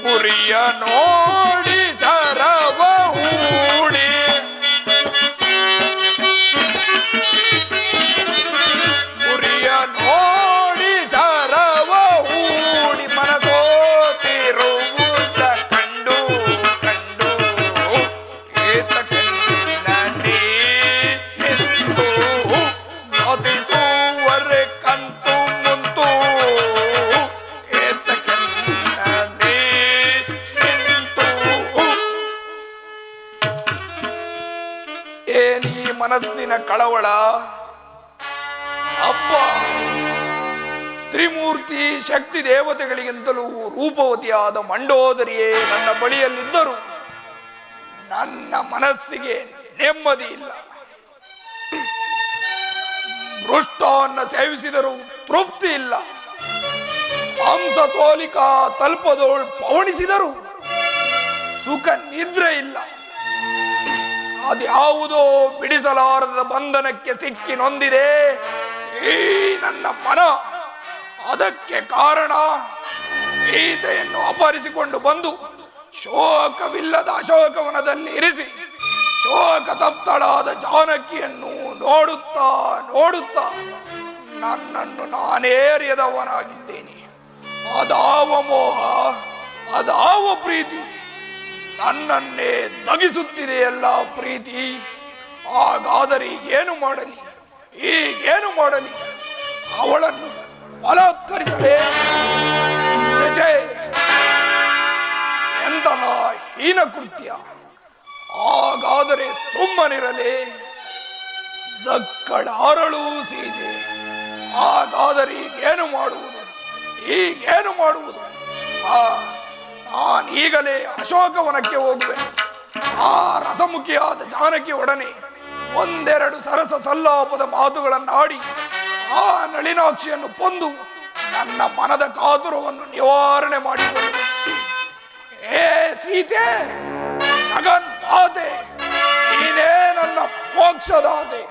ಗುರಿಯ ನೋಡಿ ಸರವ ಹೂಡಿ ಗುರಿಯ ನೋಡಿ ಸರವ ಹೂಡಿ ಮನಸೋತಿರುವುದ ಕಂಡು ಕಂಡು ಏತಕ್ಕೆಲ್ಲ ನೀ ನಿಂತು ಗಾತಿಸುವರೆ ಕಂತು ಮುಂತು ಏತಕ್ಕೆಲ್ಲ ನೀ ನಿಂತು ಏನಿ ಮನಸ್ಸಿನ ಕಳವಳ ಅಪ್ಪ ತ್ರಿಮೂರ್ತಿ ಶಕ್ತಿ ದೇವತೆಗಳಿಗಿಂತಲೂ ರೂಪವತಿಯಾದ ಮಂಡೋದರಿಯೇ ನನ್ನ ಬಳಿಯಲ್ಲಿದ್ದರು ನನ್ನ ಮನಸ್ಸಿಗೆ ನೆಮ್ಮದಿ ಇಲ್ಲ. ಮೃಷ್ಟಾನ್ನ ಸೇವಿಸಿದರೂ ತೃಪ್ತಿ ಇಲ್ಲ. ಹಂಸ ತೋಲಿಕಾ ತಲ್ಪದೋಳ್ ಪವಣಿಸಿದರು ಸುಖ ನಿದ್ರೆ ಇಲ್ಲ. ಅದ್ಯಾವುದೋ ಬಿಡಿಸಲಾರದ ಬಂಧನಕ್ಕೆ ಸಿಕ್ಕಿ ನೊಂದಿದೆ ಈ ನನ್ನ ಮನ. ಅದಕ್ಕೆ ಕಾರಣ ಸೀತೆಯನ್ನು ಅಪಹರಿಸಿಕೊಂಡು ಬಂದು ಶೋಕವಿಲ್ಲದ ಅಶೋಕವನದಲ್ಲಿ ಇರಿಸಿ ಶೋಕ ತಪ್ತಳಾದ ಜಾನಕಿಯನ್ನು ನೋಡುತ್ತಾ ನೋಡುತ್ತಾ ನನ್ನನ್ನು ನಾನೇ ಅರಿಯದವನಾಗಿದ್ದೇನೆ. ಅದಾವ ಮೋಹ, ಅದಾವ ಪ್ರೀತಿ ನನ್ನನ್ನೇ ದಗಿಸುತ್ತಿದೆಯಲ್ಲ ಪ್ರೀತಿ. ಹಾಗಾದರೆ ಏನು ಮಾಡಲಿ, ಈಗೇನು ಮಾಡಲಿ? ಅವಳನ್ನು ಬಲಾತ್ಕರಿಸಲೇ? ಚಚೆ, ಎಂತಹ ಹೀನ ಕೃತ್ಯ! ಹಾಗಾದರೆ ಸುಮ್ಮನಿರಲೇ? ದಕ್ಕಳಾರಳು ಸೀತೆ. ಹಾಗಾದರೆ ಈಗೇನು ಮಾಡುವುದು, ಈಗೇನು ಮಾಡುವುದು? ನಾನೀಗಲೇ ಅಶೋಕವನಕ್ಕೆ ಹೋಗುವೆನು. ಆ ರಸಮುಖಿಯಾದ ಜಾನಕಿ ಒಡನೆ ಒಂದೆರಡು ಸರಸ ಸಲ್ಲಾಪದ ಮಾತುಗಳನ್ನಾಡಿ ಆ ನಳಿನಾಕ್ಷಿಯನ್ನು ಕೊಂದು ನನ್ನ ಮನದ ಕಾತುರವನ್ನು ನಿವಾರಣೆ ಮಾಡಿಕೊಳ್ಳು. ಏ ಸೀತೆ, ಜಗನ್ಮಾತೆ, ನೀನೇ ನನ್ನ ಮೋಕ್ಷದಾತೆ.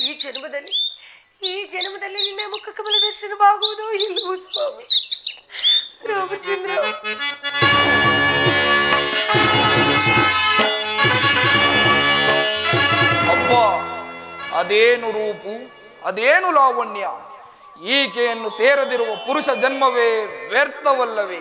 ಈ ಜನ್ಮದಲ್ಲಿ ನಿನ್ನ ಮುಖ ಕಮಲ ದರ್ಶನವಾಗುವುದೋ ಇಲ್ಲವೋ ಸ್ವಾಮಿ ರಾಮಚಂದ್ರ. ಅಪ್ಪ, ಅದೇನು ರೂಪು, ಅದೇನು ಲಾವಣ್ಯ! ಈಕೆಯನ್ನು ಸೇರದಿರುವ ಪುರುಷ ಜನ್ಮವೇ ವ್ಯರ್ಥವಲ್ಲವೇ?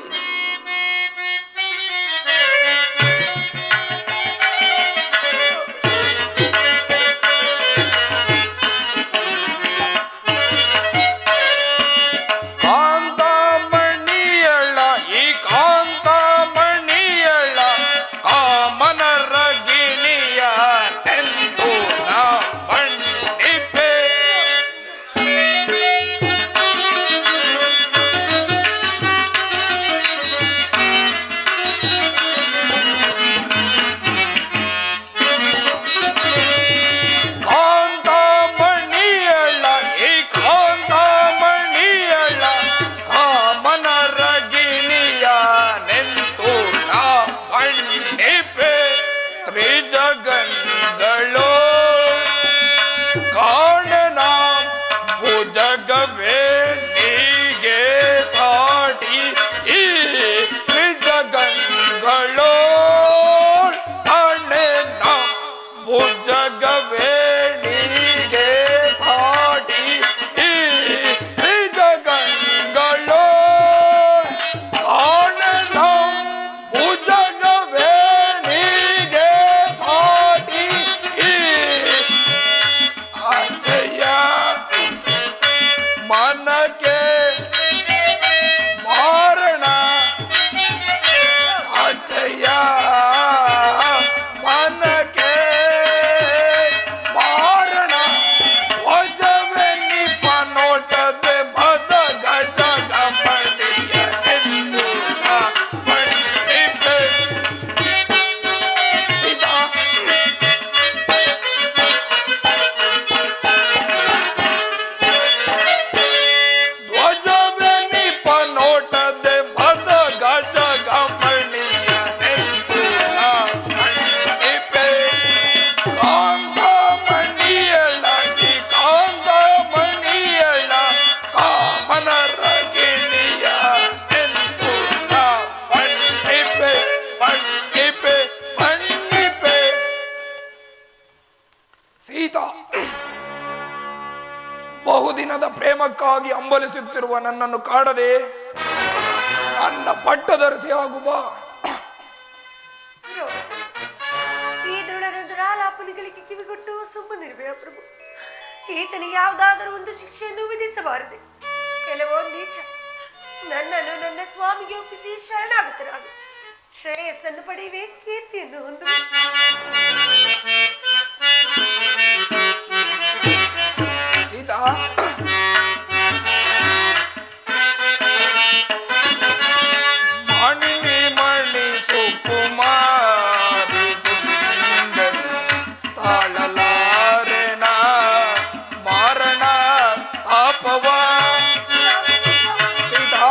ಬಹುದಿನದ ಪ್ರೇಮಕ್ಕಾಗಿ ಹಂಬಲಿಸುತ್ತಿರುವ ನನ್ನನ್ನು ಕಾಡದೆ ನನ್ನ ಪಟ್ಟದರಸಿ ಆಗು ಬಾ. ಈ ದುರಾಲಾಪನೆಗಳಿಗೆ ಕಿವಿಗೊಟ್ಟು ಸುಮ್ಮನಿರುವೆ ಪ್ರಭು. ಈತನಿಗೆ ಯಾವುದಾದರೂ ಒಂದು ಶಿಕ್ಷೆಯನ್ನು ವಿಧಿಸಬಾರದೆ. ಕೆಲವೋ ನೀಚ ನನ್ನನ್ನು ನನ್ನ ಸ್ವಾಮಿಗೆ ಒಪ್ಪಿಸಿ ಶರಣಾಗುತ್ತರಾಗ ಶ್ರೇಯಸ್ಸನ್ನು ಪಡೆಯುವೆ, ಕೀರ್ತಿಯನ್ನು ಹೊಂದುವೆ. ಸೀತಾ, ಮಣಿ ಮಣಿ ಸುಕುಮಾರಿ ಸುಂದರಿ ತಾಳಲಾರೆನ ಮಾರಣ ತಾಪವ. ಸೀತಾ,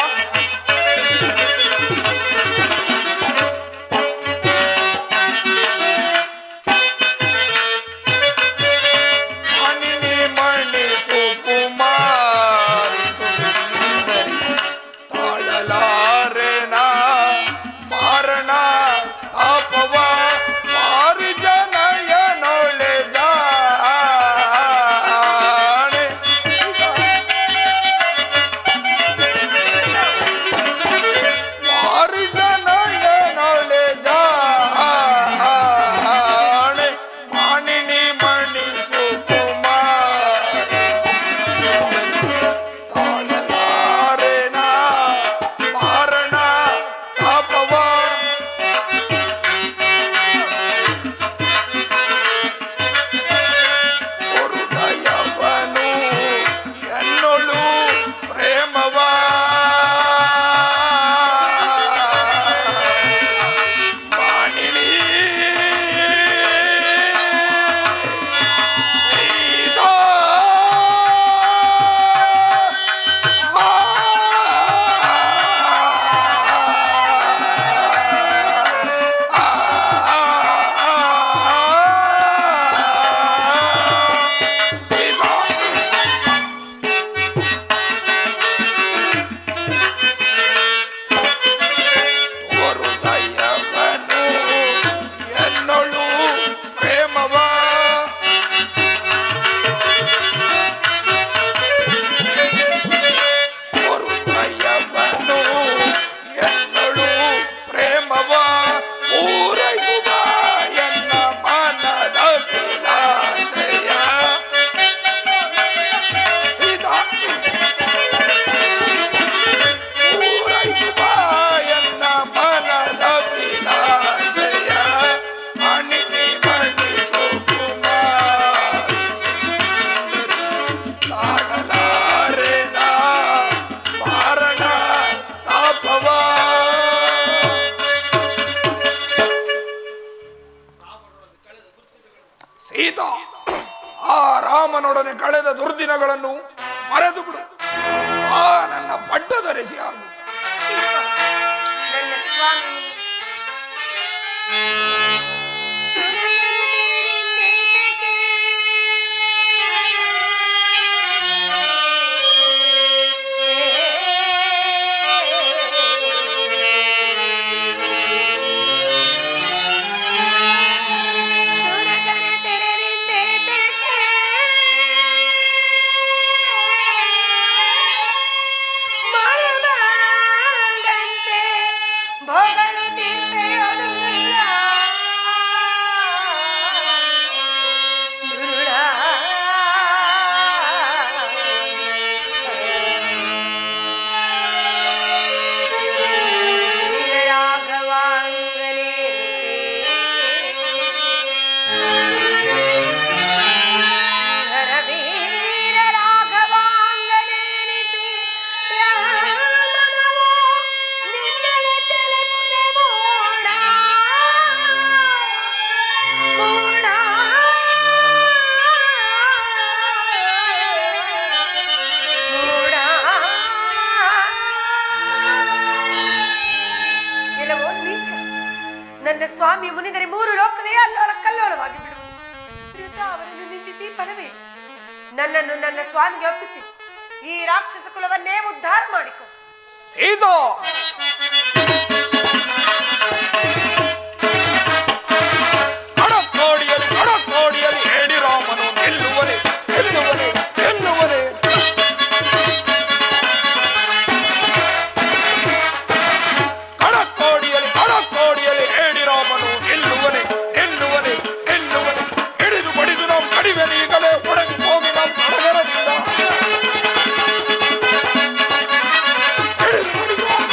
ರಾಮನೊಡನೆ ಕಳೆದ ದುರ್ದಿನಗಳನ್ನು ಮರೆತು ಬಿಡು. ಆ ನನ್ನ ಪಟ್ಟದರೆಸಿ ಆಗು. ನನ್ನ ಸ್ವಾಮಿ ನನ್ನ ಸ್ವಾಮಿ ಮುನಿದರೆ 3 ಲೋಕವೇ ಅಲ್ಲೋಲ ಕಲ್ಲೋಲವಾಗಿ ಬಿಡುವುದು. ಅವರನ್ನು ನಿಂದಿಸಿ ಫಲವೇ? ನನ್ನನ್ನು ನನ್ನ ಸ್ವಾಮಿಗೆ ಒಪ್ಪಿಸಿ ಈ ರಾಕ್ಷಸ ಕುಲವನ್ನೇ ಉದ್ಧಾರ ಮಾಡಿಕೊ. ಸೀತಾ, ಕಡಕೋಡಿಯಲ್ಲಿ ಹೇಳಿ ರಾಮನು ಗೆಲ್ಲುವನೆ ಗೆಲ್ಲುವನೆ ಗೆಲ್ಲುವನೆ. ಕಡಕೋಡಿಯಲ್ಲಿ ಹೇಳಿ ರಾಮನು ಗೆಲ್ಲುವನೆ ಗೆಲ್ಲುವನೆ ಗೆಲ್ಲುವನೆ. ಹಿಡಿದು ಬಡಿದು ನಾವು ಕಡಿವೆನೀಗಲೇ ಒಡಗಿ ಹೋಗಿ ನಾವು ಕಡಗರದಿಂದ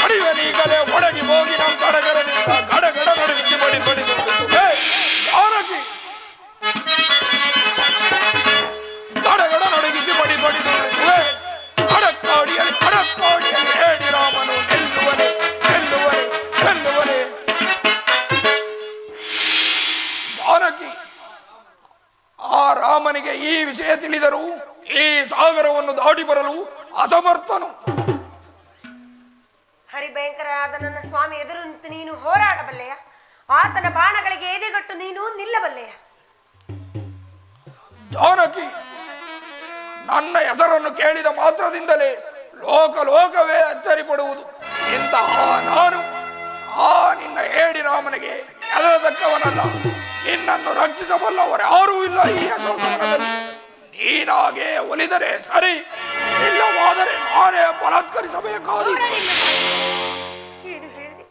ಕಡಿವೆನೀಗಲೇ ಒಡಗಿ ಹೋಗಿ ನಾವು ಕಡಗರದಿಂದ ಗಡಗಡ ನಡುವಿಗೆ ಬಡಿ ಬಡಿದು ಜಾನಕಿ ಗಡಗಡ ನಡುಗಿಸಿ ಬಡಿ ಬಡಿದು ಕಡಕೋಡಿಯಲ್ಲಿ ಹೇಳಿ ರಾಮನು ಗೆಲ್ಲುವನೆ ಗೆಲ್ಲುವನೆ ಗೆಲ್ಲುವನೆ. ಜಾನಕಿ, ಆ ರಾಮನಿಗೆ ಈ ವಿಷಯ ತಿಳಿದರೂ ಈ ಸಾಗರವನ್ನು ದಾಟಿ ಬರಲು ಅಸಮರ್ಥನು. ಹರಿಭಯಂಕರನಾದ ನನ್ನ ಸ್ವಾಮಿ ಎದುರು ನಿಂತು ನೀನು ಹೋರಾಡಬಲ್ಲೆಯ? ಆತನ ಬಾಣಗಳಿಗೆ ಎದೆಗಟ್ಟು ನೀನು ನಿಲ್ಲಬಲ್ಲೆಯ? ಜಾನಕಿ, ನನ್ನ ಹೆಸರನ್ನು ಕೇಳಿದ ಮಾತ್ರದಿಂದಲೇ ಲೋಕವೇ ಅಚ್ಚರಿ ಪಡುವುದು. ಇಂತಹ ನಾನು ಆ ನಿನ್ನ ಹೇಡಿ ರಾಮನಿಗೆ ಎದರತಕ್ಕವನಲ್ಲ. ನಿನ್ನನ್ನು ರಕ್ಷಿಸಬಲ್ಲವರು ಯಾರೂ ಇಲ್ಲ ಈ ಅಶೋಕವನದಲ್ಲಿ. ನೀನಾಗೆ ಒಲಿದರೆ ಸರಿ, ಇಲ್ಲವಾದರೆ ನಾನೇ ಬಲಾತ್ಕರಿಸಬೇಕಾದ. ಏನು ಹೇಳಿದೆ?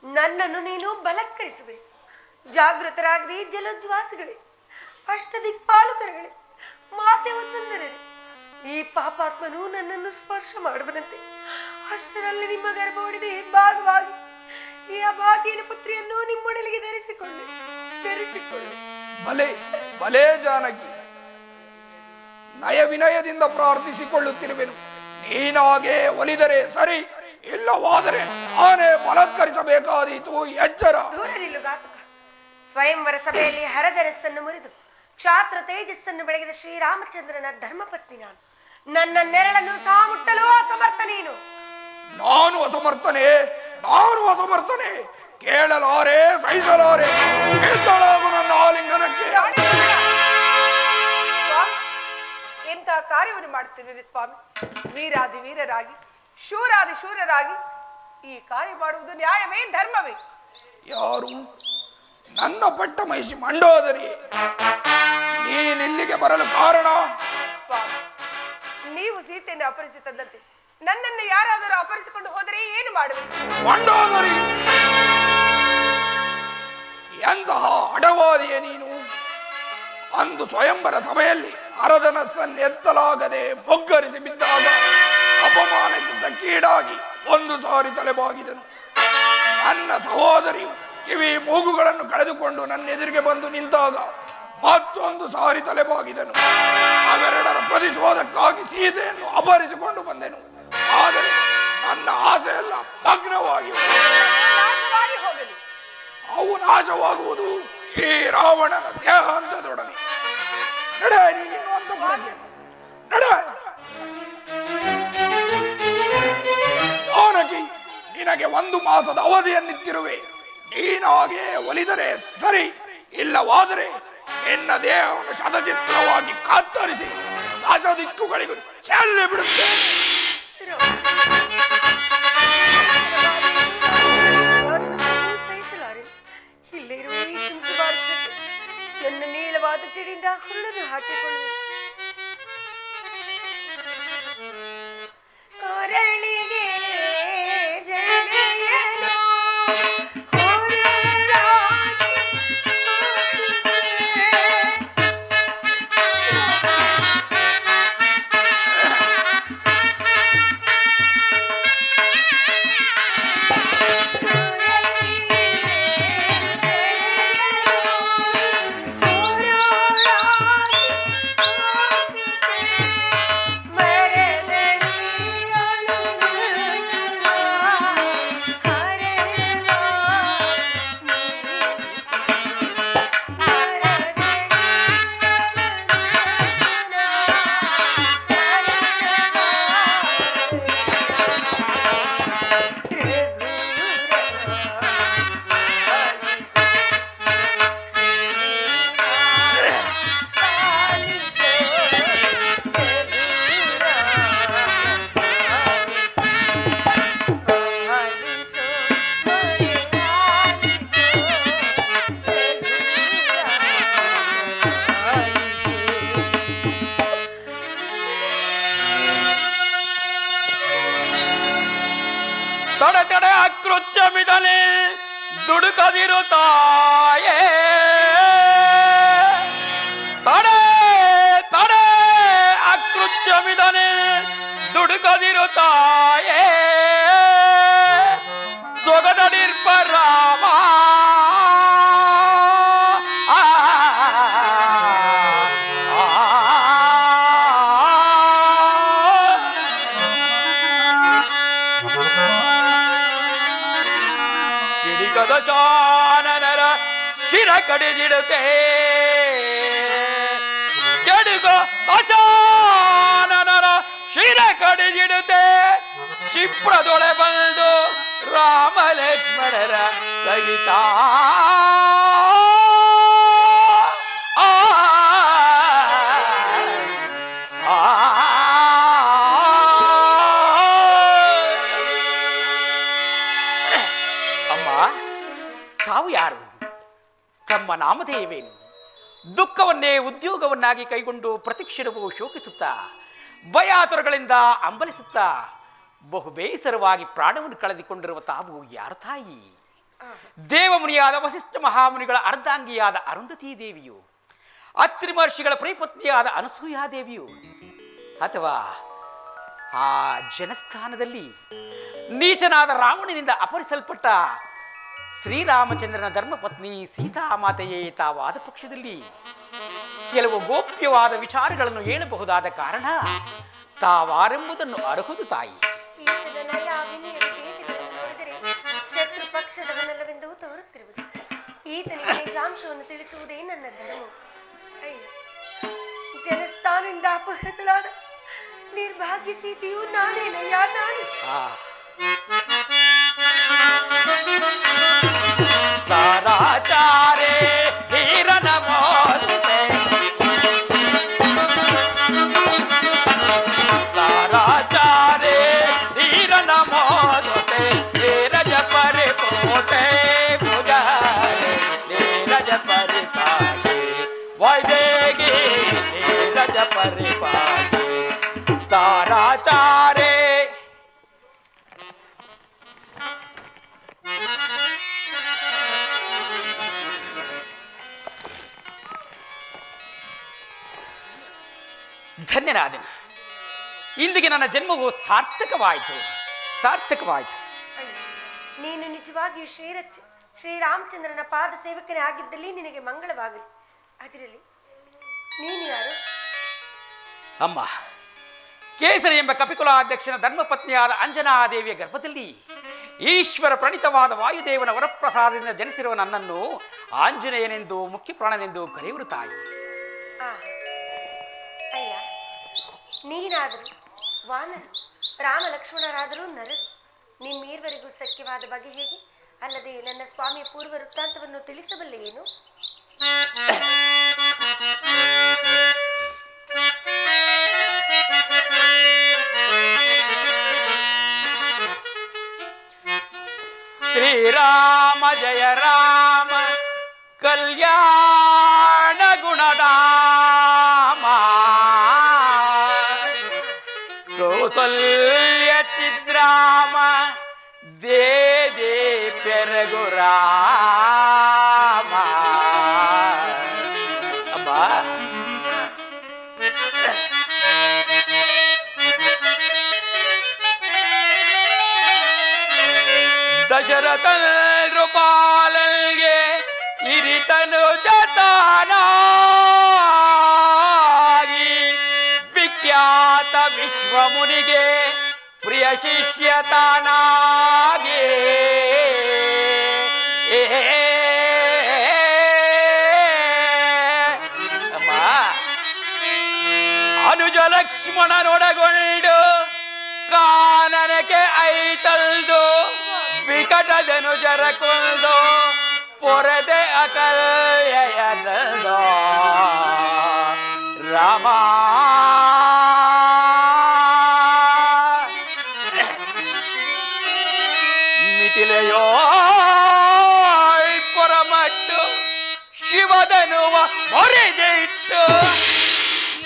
ನನ್ನನ್ನು ನೀನು ಬಲಾತ್ಕರಿಸುವೆ? ಜಾಗೃತರಾಗ್ರಿ ಜಲಜ್ವಾಸಿಗಳೇ, ಅಷ್ಟದಿಕ್ಪಾಲಕರುಗಳೇ, ಮಾತೆ ವಸುಂಧರರೇ, ಈ ಪಾಪಾತ್ಮನು ನನ್ನನ್ನು ಸ್ಪರ್ಶ ಮಾಡುವನಂತೆ. ಅಷ್ಟರಲ್ಲಿ ನಿಮ್ಮ ಗರ್ಭ ಹೊಡೆದು ಹೆಬ್ಬಾಗವಾಗಿ ಈ ಅಭಾಗ್ಯನ ಪುತ್ರಿಯನ್ನು ನಿಮ್ಮೊಡಲಿಗೆ ಧರಿಸಿಕೊಳ್ಳಿ. ಭಲೆ ಭಲೆ ಜಾನಕಿ, ನಯ ವಿನಯದಿಂದ ಪ್ರಾರ್ಥಿಸಿಕೊಳ್ಳುತ್ತಿರುವೆನು. ನೀನಾಗೆ ಒಲಿದರೆ ಸರಿ, ಇಲ್ಲವಾದರೆ ನಾನೇ ಬಲಾತ್ಕರಿಸಬೇಕಾದೀತು. ಎಚ್ಚರ. ದೂರ ನಿಲ್ಲು ಘಾತುಕ. ಸ್ವಯಂವರ ಸಭೆಯಲ್ಲಿ ಹರಧರಸ್ಸನ್ನು ಮುರಿದು ಕ್ಷಾತ್ರ ತೇಜಸ್ಸನ್ನು ಬೆಳಗಿದ ಶ್ರೀರಾಮಚಂದ್ರನ ಧರ್ಮಪತ್ನಿ ನಾನು. ನನ್ನ ನೆರಳನ್ನು ಸಹ ಮುಟ್ಟಲು ಅಸಮರ್ಥ ನೀನು. ನಾನು ಅಸಮರ್ಥನೆ, ಕೇಳಲಾರೆ, ಸಹಿಸಲಾರೆ. ಎತ್ತಳಾಗು ನನ್ನ ಆಲಿಂಗನಕ್ಕೆ. ಎಂತಹ ಕಾರ್ಯವನ್ನು ಮಾಡುತ್ತಿದ್ದೀರಿ ಸ್ವಾಮಿ? ವೀರಾದಿ ವೀರರಾಗಿ, ಶೂರಾದಿ ಶೂರರಾಗಿ ಈ ಕಾರ್ಯ ಮಾಡುವುದು ನ್ಯಾಯವೇ, ಧರ್ಮವೇ? ಯಾರು? ನನ್ನ ಪಟ್ಟ ಮಹಿಷಿ ಮಂಡೋದರಿ, ನೀನಿಲ್ಲಿಗೆ ಬರಲು ಕಾರಣ? ಸ್ವಾಮಿ, ನೀವು ಸೀತೆಯನ್ನು ಅಪಹರಿಸಿ ತಂದಂತೆ ನನ್ನನ್ನು ಯಾರಾದರೂ ಅಪಹರಿಸಿಕೊಂಡು ಹೋದರೆ ಏನು ಮಾಡಬೇಕು? ಮಂಡೋದರಿ, ಎಂತಹ ಅಡವಾದಿಯೇ ನೀನು! ಅಂದು ಸ್ವಯಂವರ ಸಭೆಯಲ್ಲಿ ಅರಧನಸ್ಸನ್ನು ಎತ್ತಲಾಗದೆ ಬೊಗ್ಗರಿಸಿ ಬಿದ್ದಾಗ ಅಪಮಾನಕ್ಕೆ ಧಕ್ಕೀಡಾಗಿ 1 ಸಾರಿ ತಲೆಬಾಗಿದನು. ನನ್ನ ಸಹೋದರಿಯು ಕಿವಿ ಮೂಗುಗಳನ್ನು ಕಳೆದುಕೊಂಡು ನನ್ನ ಎದುರಿಗೆ ಬಂದು ನಿಂತಾಗ ಮತ್ತೊಂದು ಸಾರಿ ತಲೆಬಾಗಿದನು. ಅವೆರಡರ ಪ್ರತಿಶೋಧಕ್ಕಾಗಿ ಸೀತೆಯನ್ನು ಅಪಹರಿಸಿಕೊಂಡು ಬಂದೆನು. ಆದರೆ ನನ್ನ ಆಸೆಯೆಲ್ಲ ಭಗ್ನವಾಗಿ ಹೋಗಲಿ. ಅವು ನಾಶವಾಗುವುದು ಈ ರಾವಣನ ದೇಹಾಂತದೊಡನೆ. ನಡೆ, ನೀನು ಅಂತಃಪುರಕ್ಕೆ ನಡೆ. ಜಾನಕಿ, ನಿನಗೆ 1 ಮಾಸದ ಅವಧಿಯನ್ನಿತ್ತಿರುವೆ. ನೀನಾಗೆ ಒಲಿದರೆ ಸರಿ, ಇಲ್ಲವಾದರೆ ನಿನ್ನ ದೇಹವನ್ನು ಶತಚಿತ್ರವಾಗಿ ಕತ್ತರಿಸಿ ದಶ ದಿಕ್ಕುಗಳಿಗೂ ಚೆಲ್ಲಿ ಬಿಡುತ್ತೇನೆ. ಸಹಿಸಲಾರೆ. ಇಲ್ಲೇ ಇರುವ ಈ ಶುಂಠಿಬಾರಚಕ್ಕೆ ನನ್ನ ನೀಳವಾದ ಜಡಿಯಿಂದ ಹುರುಳನ್ನು ಹಾಕಿಕೊಳ್ಳುವೆ. ಕೊರಳಿಗೆ ಜಡೆಯನು ಹೊರರಾಗಿ ತಡೆ ತಡೆ ಅಕೃತ್ಯಮಿದನೆ ದುಡುಕದಿರು ತಾಯೇ. ತಡೆ ತಡೆ ಅಕೃತ್ಯಮಿದನೆ ದುಡುಕದಿರು ತಾಯೇ. ಸೊಗದಡಿರ್ಪ ರಾಮ ಕಿಡಿಕದ ಚಾನನರ ಶಿರ ಕಡಿದಿಡುತ್ತೆ. ಕೆಡುಗ ಅಚಾನನರ ಶಿರ ಕಡಿದಿಡುತ್ತೆ. ಕ್ಷಿಪ್ರದೊಳೆ ಬಂದು ರಾಮ ಲಕ್ಷ್ಮಣರ ಸಹಿತ ಅಮ್ಮ, ತಾವು ಯಾರು? ತಮ್ಮ ನಾಮಧೇಯವೇನು? ದುಃಖವನ್ನೇ ಉದ್ಯೋಗವನ್ನಾಗಿ ಕೈಗೊಂಡು ಪ್ರತಿಕ್ಷಣವೂ ಶೋಕಿಸುತ್ತಾ ಭಯಾತುರಗಳಿಂದ ಅಂಬಲಿಸುತ್ತಾ ಬಹು ಬೇಸರವಾಗಿ ಪ್ರಾಣವನ್ನು ಕಳೆದುಕೊಂಡಿರುವ ತಾವು ಯಾರು ತಾಯಿ? ದೇವಮುನಿಯಾದ ವಸಿಷ್ಠ ಮಹಾಮುನಿಗಳ ಅರ್ಧಾಂಗಿಯಾದ ಅರುಂಧತಿ ದೇವಿಯು, ಅತ್ರಿ ಮಹರ್ಷಿಗಳ ಪ್ರೇಪತ್ನಿಯಾದ ಅನಸೂಯಾದೇವಿಯು, ಅಥವಾ ಆ ಜನಸ್ಥಾನದಲ್ಲಿ ನೀಚನಾದ ರಾವಣನಿಂದ ಅಪಹರಿಸಲ್ಪಟ್ಟ ಶ್ರೀರಾಮಚಂದ್ರನ ಧರ್ಮಪತ್ನಿ ಸೀತಾಮಾತೆಯೇ ತಾವಾದ ಪಕ್ಷದಲ್ಲಿ ಕೆಲವು ಗೋಪ್ಯವಾದ ವಿಚಾರಗಳನ್ನು ಹೇಳಬಹುದಾದ ಕಾರಣ ತಾವಾರೆಂಬುದನ್ನು ಅರಹುದು ತಾಯಿ. ಈತನ ಯಾವಿನಿಯರಿಗೆ ನೋಡಿದರೆ ಶತ್ರು ಪಕ್ಷದವನಲ್ಲವೆಂದು ತೋರುತ್ತಿರುವುದು. ಈತನಿಗೆ ನಿಜಾಂಶವನ್ನು ತಿಳಿಸುವುದೇ ನನ್ನ ಧರ್ಮ. ಅಯ್ಯ, ಜನಸ್ಥಾನದಿಂದ ಅಪಹೃತಳಾದ ನಿರ್ಭಾಗ್ಯ ಸೀತೆಯು ನಾನೇನಯ್ಯ, ನಾನೇ. ಸಾರಾಚಾರೇ ಧೀರನ ಮೋದಿತೆ. ಸಾರಾಚಾರೇ ಧೀರನ ಮೋದಿತೆ. ಧೀರಜ ಪರಿಪೋಟೆ ಭುಜಾರೆ ಧೀರಜ ಪರಿಪಾಟೆ. ವೈದೇಗಿ ಧೀರಜ ಪರಿಪಾಟೆ. ಸಾರಾಚಾರೇ ಧನ್ಯನಾದೆನು. ಇಂದಿಗೆ ನನ್ನ ಜನ್ಮವು ಸಾರ್ಥಕವಾಯಿತು. ಅಯ್ಯ, ನೀನು ನಿಜವಾಗಿಯೂ ಶ್ರೀರಾಮಚಂದ್ರನ ಪಾದ ಸೇವಕನೇ ಆಗಿದ್ದಲ್ಲಿ ನಿನಗೆ ಮಂಗಳವಾಗಲಿ. ಅದರಲ್ಲಿ ನೀನು ಯಾರು? ಅಮ್ಮ, ಕೇಸರಿ ಎಂಬ ಕಪಿಕುಲಾಧ್ಯಕ್ಷನ ಧರ್ಮಪತ್ನಿಯಾದ ಅಂಜನಾದೇವಿಯ ಗರ್ಭದಲ್ಲಿ ಈಶ್ವರ ಪ್ರಣೀತವಾದ ವಾಯುದೇವನ ವರಪ್ರಸಾದದಿಂದ ಜನಿಸಿರುವ ನನ್ನನ್ನು ಆಂಜನೇಯನೆಂದು ಮುಖ್ಯ ಪ್ರಾಣನೆಂದು ಕರೆಯುವರು ತಾಯಿ. ನೀನಾದರೂ ವಾನರ, ರಾಮ ಲಕ್ಷ್ಮಣರಾದರೂ ನರರು. ನಿಮ್ಮೀರ್ವರಿಗೂ ಸಖ್ಯವಾದ ಬಗೆ ಹೇಗೆ? ಅಲ್ಲದೆ ನನ್ನ ಸ್ವಾಮಿಯ ಪೂರ್ವ ವೃತ್ತಾಂತವನ್ನು ತಿಳಿಸಬಲ್ಲೆ ಏನು? ಶ್ರೀರಾಮ ಜಯ ರಾಮ ಕಲ್ಯಾಣ ಗುಣಧಾಮ ಕೌಸಲ್ಯ ಚಿದ್ರಾಮ ದೇ ದೇ ಪೆರಗುರಾಮ. ಅಬ್ಬಾ ದಶರಥ ನೃಪಾಲನ್ಗೆ ಇರಿತನು ಜತಾನಾಗಿ ವಿಖ್ಯಾತ ವಿಶ್ವಮುನಿಗೆ ಪ್ರಿಯ ಶಿಷ್ಯತಾನಾಗಿ ಅಮ್ಮ ಅನುಜ ಲಕ್ಷ್ಮಣನೊಡಗೊಂಡು ಕಾನನಕ್ಕೆ ಐತಲ್ದು ವಿಕಟದನು ಜರಕೊಂದು ಪೊರೆದೆ ಅಕಲ್ಯಯದೋ ರಾಮ. ಮಿಥಿಲೆಯೋ ಪೊರಮಟ್ಟು ಶಿವದನುವ ಮೊರೆದಿಟ್ಟು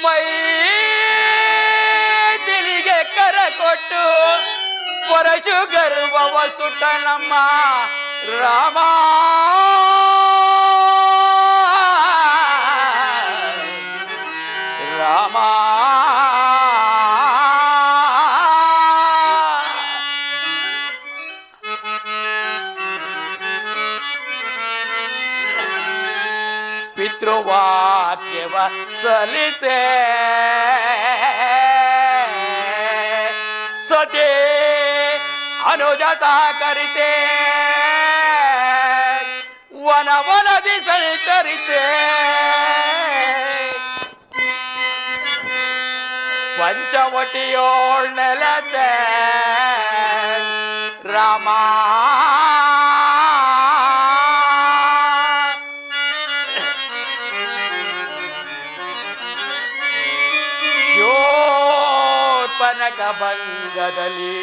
ಮೈದಿಲಿಗೆ ಕರ ಕೊಟ್ಟು ಪರಶು ಗರ್ವವ ಸುಟ್ಟ ನಮ್ಮ ರಾಮ. ರಾಮ ಪಿತೃವಾಕ್ಯವ ಸಲಿತೆ ಸತೇ ಅನುಜ ಸಹಕರಿತೆ ವನವನದಿ ಸಂಚರಿತೆ ಪಂಚವಟಿಯೋಳ್ ನೆಲತೆ ರಾಮ. ಶೋರ್ಪನಕ ಭಂಗದಲ್ಲಿ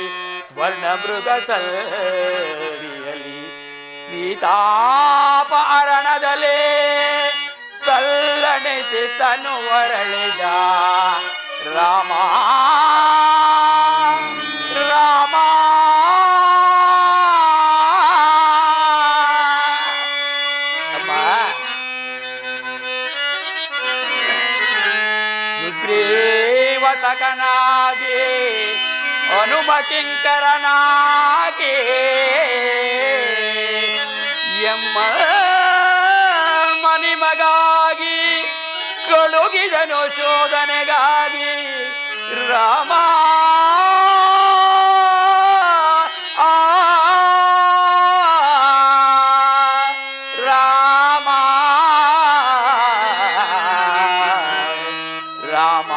ಸ್ವರ್ಣ ಮೃಗ ಸರಿಯಲಿ ಸೀತಾಪಹರಣದಲ್ಲಿ ತಲ್ಲಣಿಸಿ ತನು ಹೊರಳಿದ ರಾಮ. ರಾಮ ಅಮ್ಮ ಸುಗ್ರೀವಸಕನಾಗಿ ಹನುಮ ಕಿಂಕರನಾಗಿ ಎಮ್ಮ ಮನಿಮಗಾಗಿ ಕಳುಗಿದನು ಶೋಧನೆಗಾಗಿ ರಾಮ. ರಾಮ ರಾಮ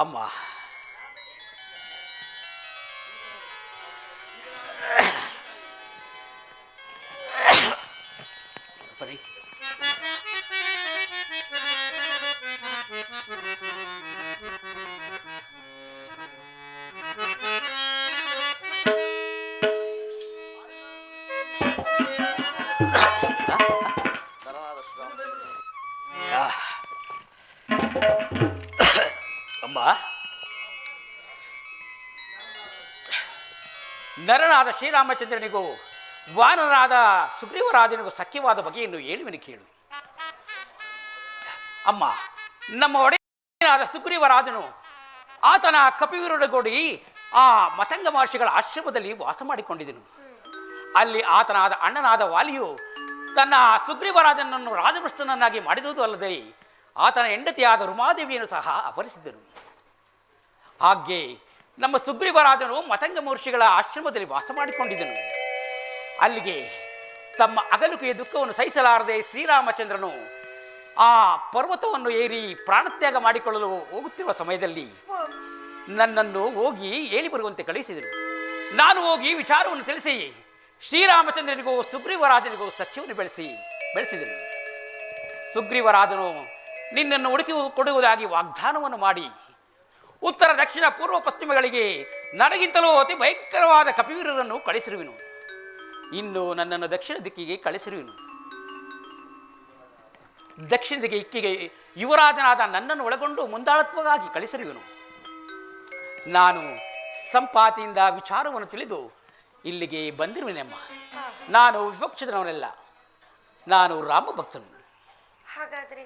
ಅಮ್ಮ ಬರೀ ಅಮ್ಮ ನರನಾದ ಶ್ರೀರಾಮಚಂದ್ರನಿಗೂ ವಾನರಾದ ಸುಗ್ರೀವರಾಜನಿಗೂ ಸಖ್ಯವಾದ ಬಗೆಯನ್ನು ಹೇಳುವೆನು ಕೇಳು. ಅಮ್ಮ, ನಮ್ಮ ಒಡೆಯನಾದ ಸುಗ್ರೀವರಾಜನು ಆತನ ಕಪಿವೀರೊಡಗೂಡಿ ಆ ಮತಂಗ ಮಹರ್ಷಿಗಳ ಆಶ್ರಮದಲ್ಲಿ ವಾಸ ಮಾಡಿಕೊಂಡಿದ್ದನು. ಅಲ್ಲಿ ಆತನಾದ ಅಣ್ಣನಾದ ವಾಲಿಯು ತನ್ನ ಸುಗ್ರೀವರಾಜನನ್ನು ರಾಜಭ್ರಷ್ಟನನ್ನಾಗಿ ಮಾಡಿದುದು ಅಲ್ಲದೆ ಆತನ ಹೆಂಡತಿಯಾದ ರುಮಾದೇವಿಯನ್ನು ಸಹ ಅಪಹರಿಸಿದ್ದನು. ಹಾಗೆ ನಮ್ಮ ಸುಗ್ರೀವರಾಜನು ಮತಂಗ ಮಹರ್ಷಿಗಳ ಆಶ್ರಮದಲ್ಲಿ ವಾಸ ಮಾಡಿಕೊಂಡಿದ್ದನು. ಅಲ್ಲಿಗೆ ತಮ್ಮ ಅಗಲುಕೆಯ ದುಃಖವನ್ನು ಸಹಿಸಲಾರದೆ ಶ್ರೀರಾಮಚಂದ್ರನು ಆ ಪರ್ವತವನ್ನು ಏರಿ ಪ್ರಾಣತ್ಯಾಗ ಮಾಡಿಕೊಳ್ಳಲು ಹೋಗುತ್ತಿರುವ ಸಮಯದಲ್ಲಿ ಸ್ವಾಮಿ ನನ್ನನ್ನು ಹೋಗಿ ಹೇಳಿ ಬರುವಂತೆ ಕಳುಹಿಸಿದರು. ನಾನು ಹೋಗಿ ವಿಚಾರವನ್ನು ತಿಳಿಸಿ ಶ್ರೀರಾಮಚಂದ್ರನಿಗೂ ಸುಗ್ರೀವರಾಜನಿಗೂ ಸಖ್ಯವನ್ನು ಬೆಳೆಸಿದನು. ಸುಗ್ರೀವರಾಜನು ನಿನ್ನನ್ನು ಹುಡುಕಿ ಕೊಡುವುದಾಗಿ ವಾಗ್ದಾನವನ್ನು ಮಾಡಿ ಉತ್ತರ ದಕ್ಷಿಣ ಪೂರ್ವ ಪಶ್ಚಿಮಗಳಿಗೆ ನನಗಿಂತಲೂ ಅತಿ ಭಯಂಕರವಾದ ಕಪಿವೀರರನ್ನು ಕಳಿಸಿರುವೆನು. ಇನ್ನು ನನ್ನನ್ನು ದಕ್ಷಿಣ ದಿಕ್ಕಿಗೆ ಕಳಿಸಿರುವೆನು. ದಕ್ಷಿಣ ದಿಕ್ಕಿಗೆ ಯುವರಾಜನಾದ ನನ್ನನ್ನು ಒಳಗೊಂಡು ಮುಂದಾಳತ್ವವಾಗಿ ಕಳಿಸಿರುವೆನು. ನಾನು ಸಂಪಾತಿಯಿಂದ ವಿಚಾರವನ್ನು ತಿಳಿದು ಇಲ್ಲಿಗೆ ಬಂದಿರುವೆನೆಮ್ಮ. ನಾನು ವಿಪಕ್ಷದವನಲ್ಲ, ನಾನು ರಾಮ ಭಕ್ತನು. ಹಾಗಾದರೆ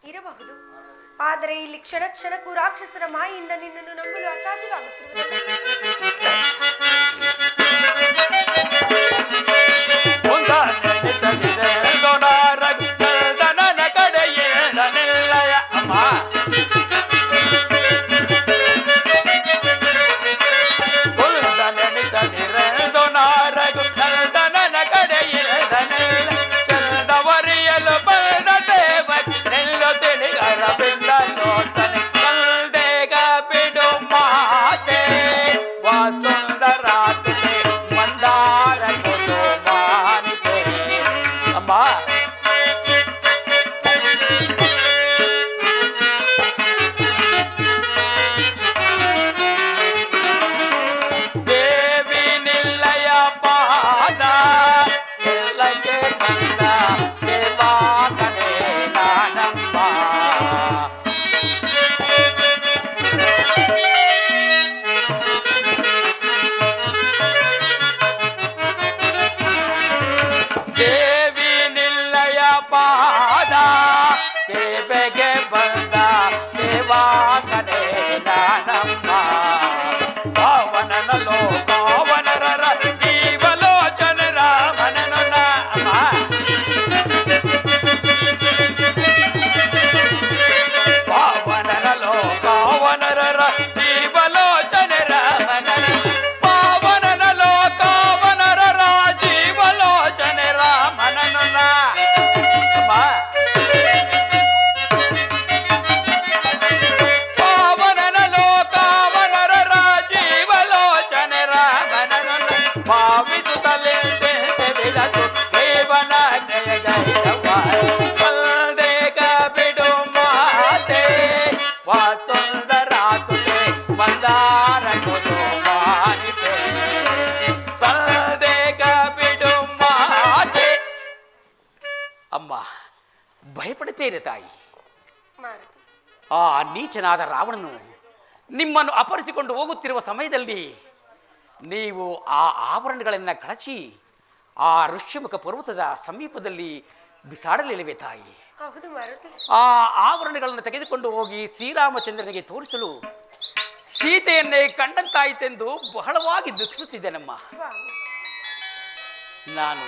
ಇರಬಹುದು. ಆದರೆ ಇಲ್ಲಿ ಕ್ಷಣ ಕ್ಷಣಕ್ಕೂ ರಾಕ್ಷಸರ ಮಾಯಿಂದ ನಿನ್ನನ್ನು ನಂಬಲು ಪಾದ ಸೇವೆಗೆ ಬಂದ ಸೇವಾಕನೇ ನಾನಮ್ಮ. ಪಾವನನ ಲೋಕಾವನರ ಜೀವಲೋಚನ ರಾಮನನು ನಾಮ. ಪಾವನನ ಲೋಕಾವನರ ಜೀವಲೋಚನ ರಾಮನನು. ಪಾವನನ ಲೋಕಾವನರ ಜೀವಲೋಚನ ರಾಮನನು ನಾ. ಪಾವನನ ಲೋಕಾವನರ ರಾಜೀವಲೋಚನ ರಾಮನನ್ನು ಭಾವಿಸುತ್ತಲೆಂದೆ ಬಿಡದು ದೇವನ ಜಯ ಜಯದೇಗ ಬಿಡು ಮಾತೆ ವಾಸುಂದರಾಸುತೆ ಮಂದಾರ ಕೊಡು ಮಾನಿತೆ ಸಂದೇಗ ಬಿಡು ಮಾತೆ. ಅಮ್ಮ, ಭಯಪಡುತ್ತೇನೆ ತಾಯಿ. ಮಾರುತಿ, ಆ ನೀಚನಾದ ರಾವಣನು ನಿಮ್ಮನ್ನು ಅಪಹರಿಸಿಕೊಂಡು ಹೋಗುತ್ತಿರುವ ಸಮಯದಲ್ಲಿ ನೀವು ಆ ಆಭರಣಗಳನ್ನು ಕಳಚಿ ಆ ಋಷ್ಯಮುಖ ಪರ್ವತದ ಸಮೀಪದಲ್ಲಿ ಬಿಸಾಡಲಿಲ್ಲವೇ ತಾಯಿ? ಹೌದು ಮಾರುತಿ. ಆ ಆಭರಣಗಳನ್ನು ತೆಗೆದುಕೊಂಡು ಹೋಗಿ ಶ್ರೀರಾಮಚಂದ್ರನಿಗೆ ತೋರಿಸಲು ಸೀತೆಯನ್ನೇ ಕಂಡಂತಾಯಿತೆಂದು ಬಹಳವಾಗಿ ದುಃಖಿಸುತ್ತಿದ್ದೇನಮ್ಮ. ಸ್ವಾಮಿ, ನಾನು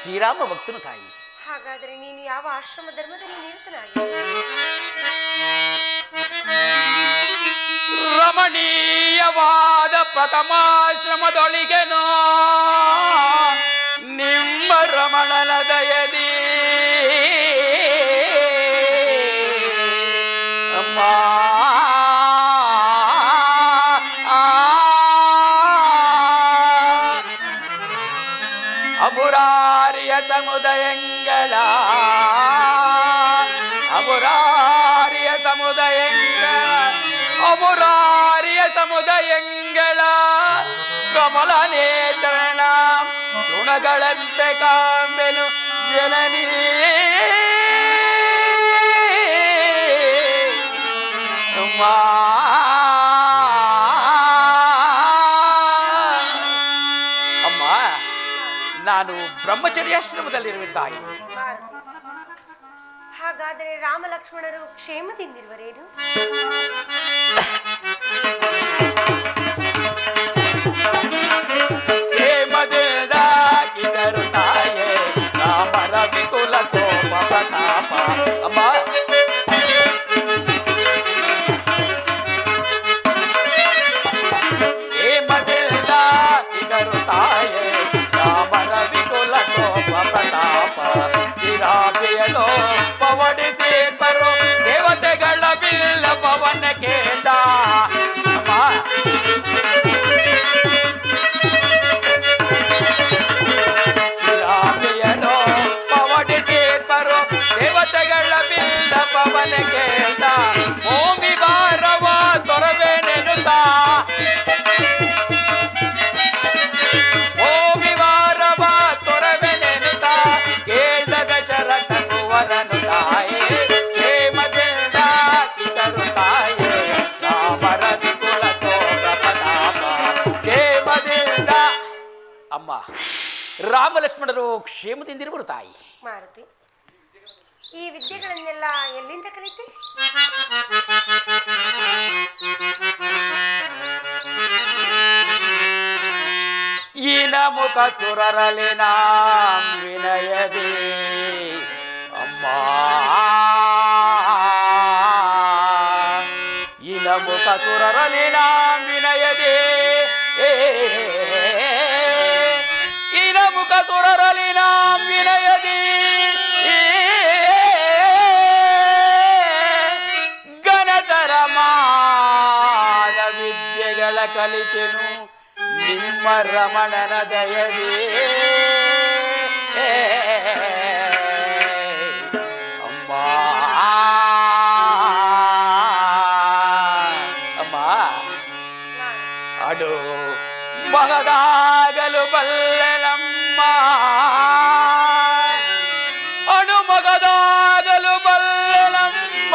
ಶ್ರೀರಾಮ ಭಕ್ತನು ತಾಯಿ. ಹಾಗಾದರೆ ನೀನು ಯಾವ ಆಶ್ರಮ ಧರ್ಮದಲ್ಲಿ ನಿರತನಾಗಿ? ರಮಣೀಯವಾದ ಪ್ರಥಮಾಶ್ರಮದೊಳಿಗೆನೋ ನಿಮ್ಮ ರಮಣನ ದಯದಿ ಅಮ್ಮ. ಅಮುರಾರಿಯ ಸಮುದಾಯಗಳ ಅಮುರಾರಿಯ ಸಮುದಾಯಗಳ ಅಮುರಾರಿಯ ಸಮುದಾಯಗಳ ಕಮಲ ನೇತ್ರನ ಗುಣಗಳಂತೆ ಕಾಂಬೆನು ಜನನೀ. ಅಮ್ಮ, ನಾನು ಬ್ರಹ್ಮಚರ್ಯಾಶ್ರಮದಲ್ಲಿರುವೆ ತಾಯಿ. ಮಾರುತಿ, ಹಾಗಾದರೆ ರಾಮ ಲಕ್ಷ್ಮಣರು ಕ್ಷೇಮದಿಂದಿರುವರೇನು? ಕ್ಷೇಮದಿಂದಾಗಿದರು ತಾಯೇ ರಾಮರ ವಿಕುಲ ಸೋಮ ಪ್ರತಾಪ. ಅಮ್ಮ, ಕ್ಷೇಮದಿಂದಾಗಿದರು ತಾಯೇ ರಾಮರ ವಿಕುಲ ಸೋಮ ಪ್ರತಾಪ. ಚಿರಾಭಿಯ ರಾಮಲಕ್ಷ್ಮಣರು ಪವಡಿಸಿ ಬರೋ ದೇವತೆಗಳ ಬಿಲ್ಲವನ್ನ ಕೇಳ್ದ ಅಮ್ಮ. ರಾಮೆಯನು ಪವಡಿಸಿ ಬರೋ ದೇವತೆಗಳ ಬಿಲ್ಲವನ್ನ ಕೇಳ್ದ ಭೂಮಿ ಭಾರವ ತೊರವೆ ನೆನುತ್ತಾ ಭೂಮಿ ಭಾರವ ತೊರವೆ ನೆನುತ್ತಾ ಕೇಳ್ದ ದಶರಥನು ವರನು ತಾಯೇ ಕ್ಷೇಮದಿಂದ ಕಿದರು ತಾಯೇ ರಾಮರದಿ ಕುಲತೋ ಪ್ರಪತಾಪ ಕ್ಷೇಮದಿಂದ. ಅಮ್ಮ, ರಾಮಲಕ್ಷ್ಮಣರು ಕ್ಷೇಮದಿಂದಿರುವರು ತಾಯಿ. ಮಾರುತಿ, ಈ ವಿದ್ಯೆಗಳನ್ನೆಲ್ಲ ಎಲ್ಲಿಂದ ಕಲಿತೆ? ಈನ ಮುಖ ತುರರಲಿನ ವಿನಯದೇ ಅಮ್ಮ. ಈನ ಮುಖ ತುರರಲಿನ ವಿನಯದೇ ಈನ ಮುಖ ತುರರಲಿನ ವಿನಯದೇ ಗಣತರ ಮಾದ ವಿದ್ಯೆಗಳ ಕಲಿತೆನು ನಿಮ್ಮ ರಮಣನ ದಯದೇ ಅಮ್ಮ. ಅಮ್ಮ, ಅಡು ಮಗದಾಗಲು ಬಲ್ಲೆನಮ್ಮ, ಅಡು ಮಗದಾಗಲು ಬಲ್ಲೆನಮ್ಮ,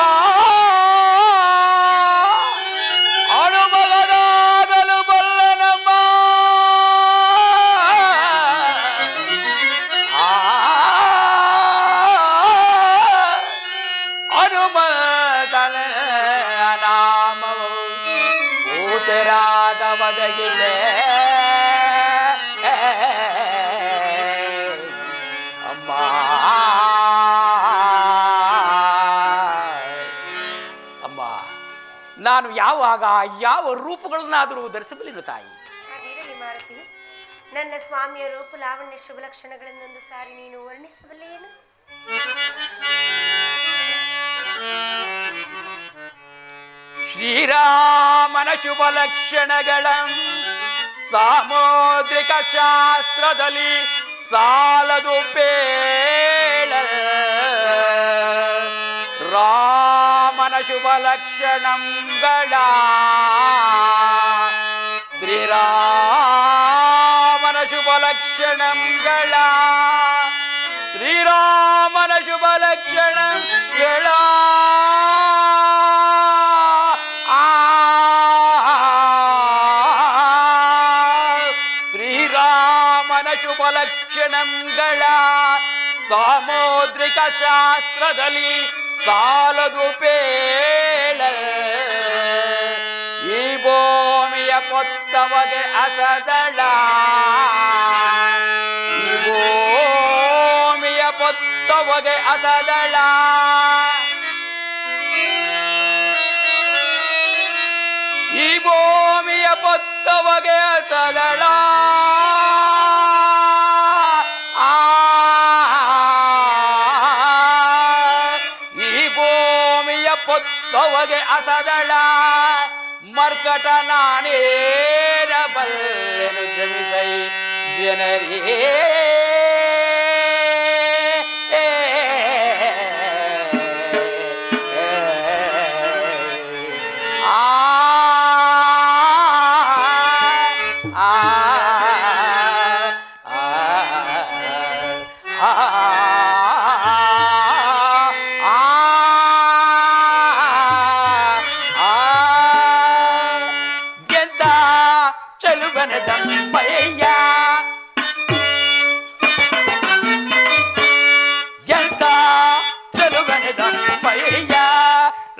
ಅಡು ಮಗದಾಗಲು ಬಲ್ಲೆನಮ್ಮ. ಹನುಮಂತನ ನಾಮವು ಊಟರಾದ ಒದಗಿದೆ ಅಮ್ಮ. ಅಮ್ಮ, ನಾನು ಯಾವಾಗ ಯಾವ ರೂಪಗಳನ್ನಾದರೂ ಧರಿಸಬಲ್ಲೆನು ತಾಯಿ? ಅದಿರಲಿ ಮಾರುತಿ, ನನ್ನ ಸ್ವಾಮಿಯ ರೂಪ ಲಾವಣ್ಯ ಶುಭ ಲಕ್ಷಣಗಳನ್ನೊಂದು ಸಾರಿ ನೀನು ವರ್ಣಿಸಬಲ್ಲೆಯೇನು? ಶ್ರೀರಾಮನ ಶುಭ ಲಕ್ಷಣಗಳ ಸಾಮುದ್ರಿಕ ಶಾಸ್ತ್ರದಲ್ಲಿ ಸಾಲದು ಪೇಳ. ರಾಮನ ಶುಭ ಲಕ್ಷಣಗಳ ಶ್ರೀರಾಮನ ಶುಭ ಲಕ್ಷಣಗಳ ಶ್ರೀರಾಮನ ಶುಭ ಲಕ್ಷಣಗಳ ಶ್ರೀರಾಮನ ಶುಭ ಲಕ್ಷಣಗಳ ಸಾಮುದ್ರಿಕ ಶಾಸ್ತ್ರದಲ್ಲಿ ಸಾಲದು ಪೇಳ. ಈ ಭೂಮಿಯ ಪೊತ್ತವಗೆ ಅಸದಳ, ಈ ಭೂಮಿಯ ಪೊತ್ತವಗೆ ಅಸದಳ. ಈ ಭೂಮಿಯ ಪೊತ್ತವಗೆ ಅಸದಳ. ಈ ಭೂಮಿಯ ಪೊತ್ತವಗೆ ಅಸದಳ. ಮರ್ಕಟ ನಾನೇರ ಬಲ್ಲೆನು ಕ್ಷಮಿಸೈ ಜನರೇ.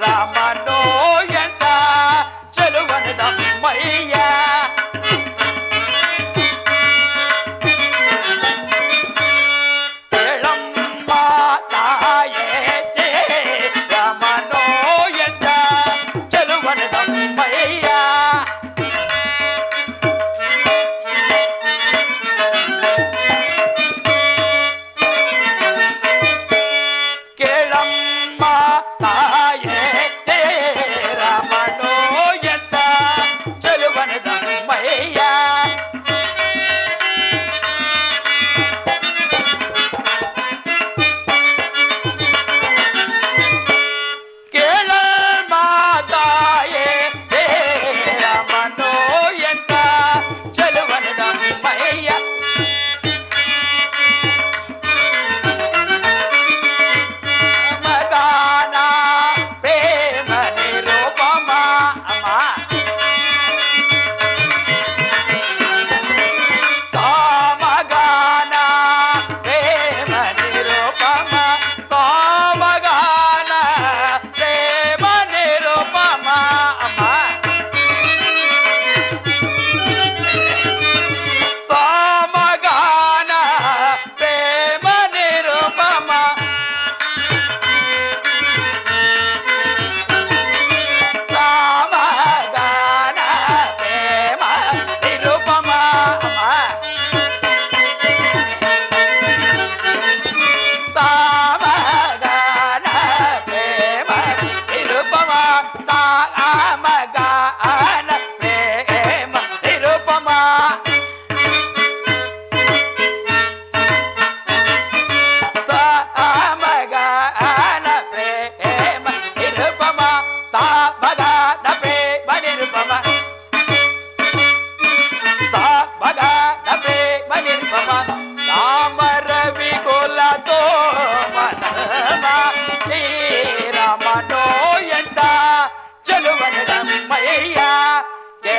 ರಾಮನೋ ಎಂತ ಚೆಲುವನದಮ್ಮಯ್ಯ. ಹೇಳಮ್ಮ ತಾಯೇ ರಾಮನೋ ಎಂತ ಚೆಲುವನದಮ್ಮಯ್ಯ.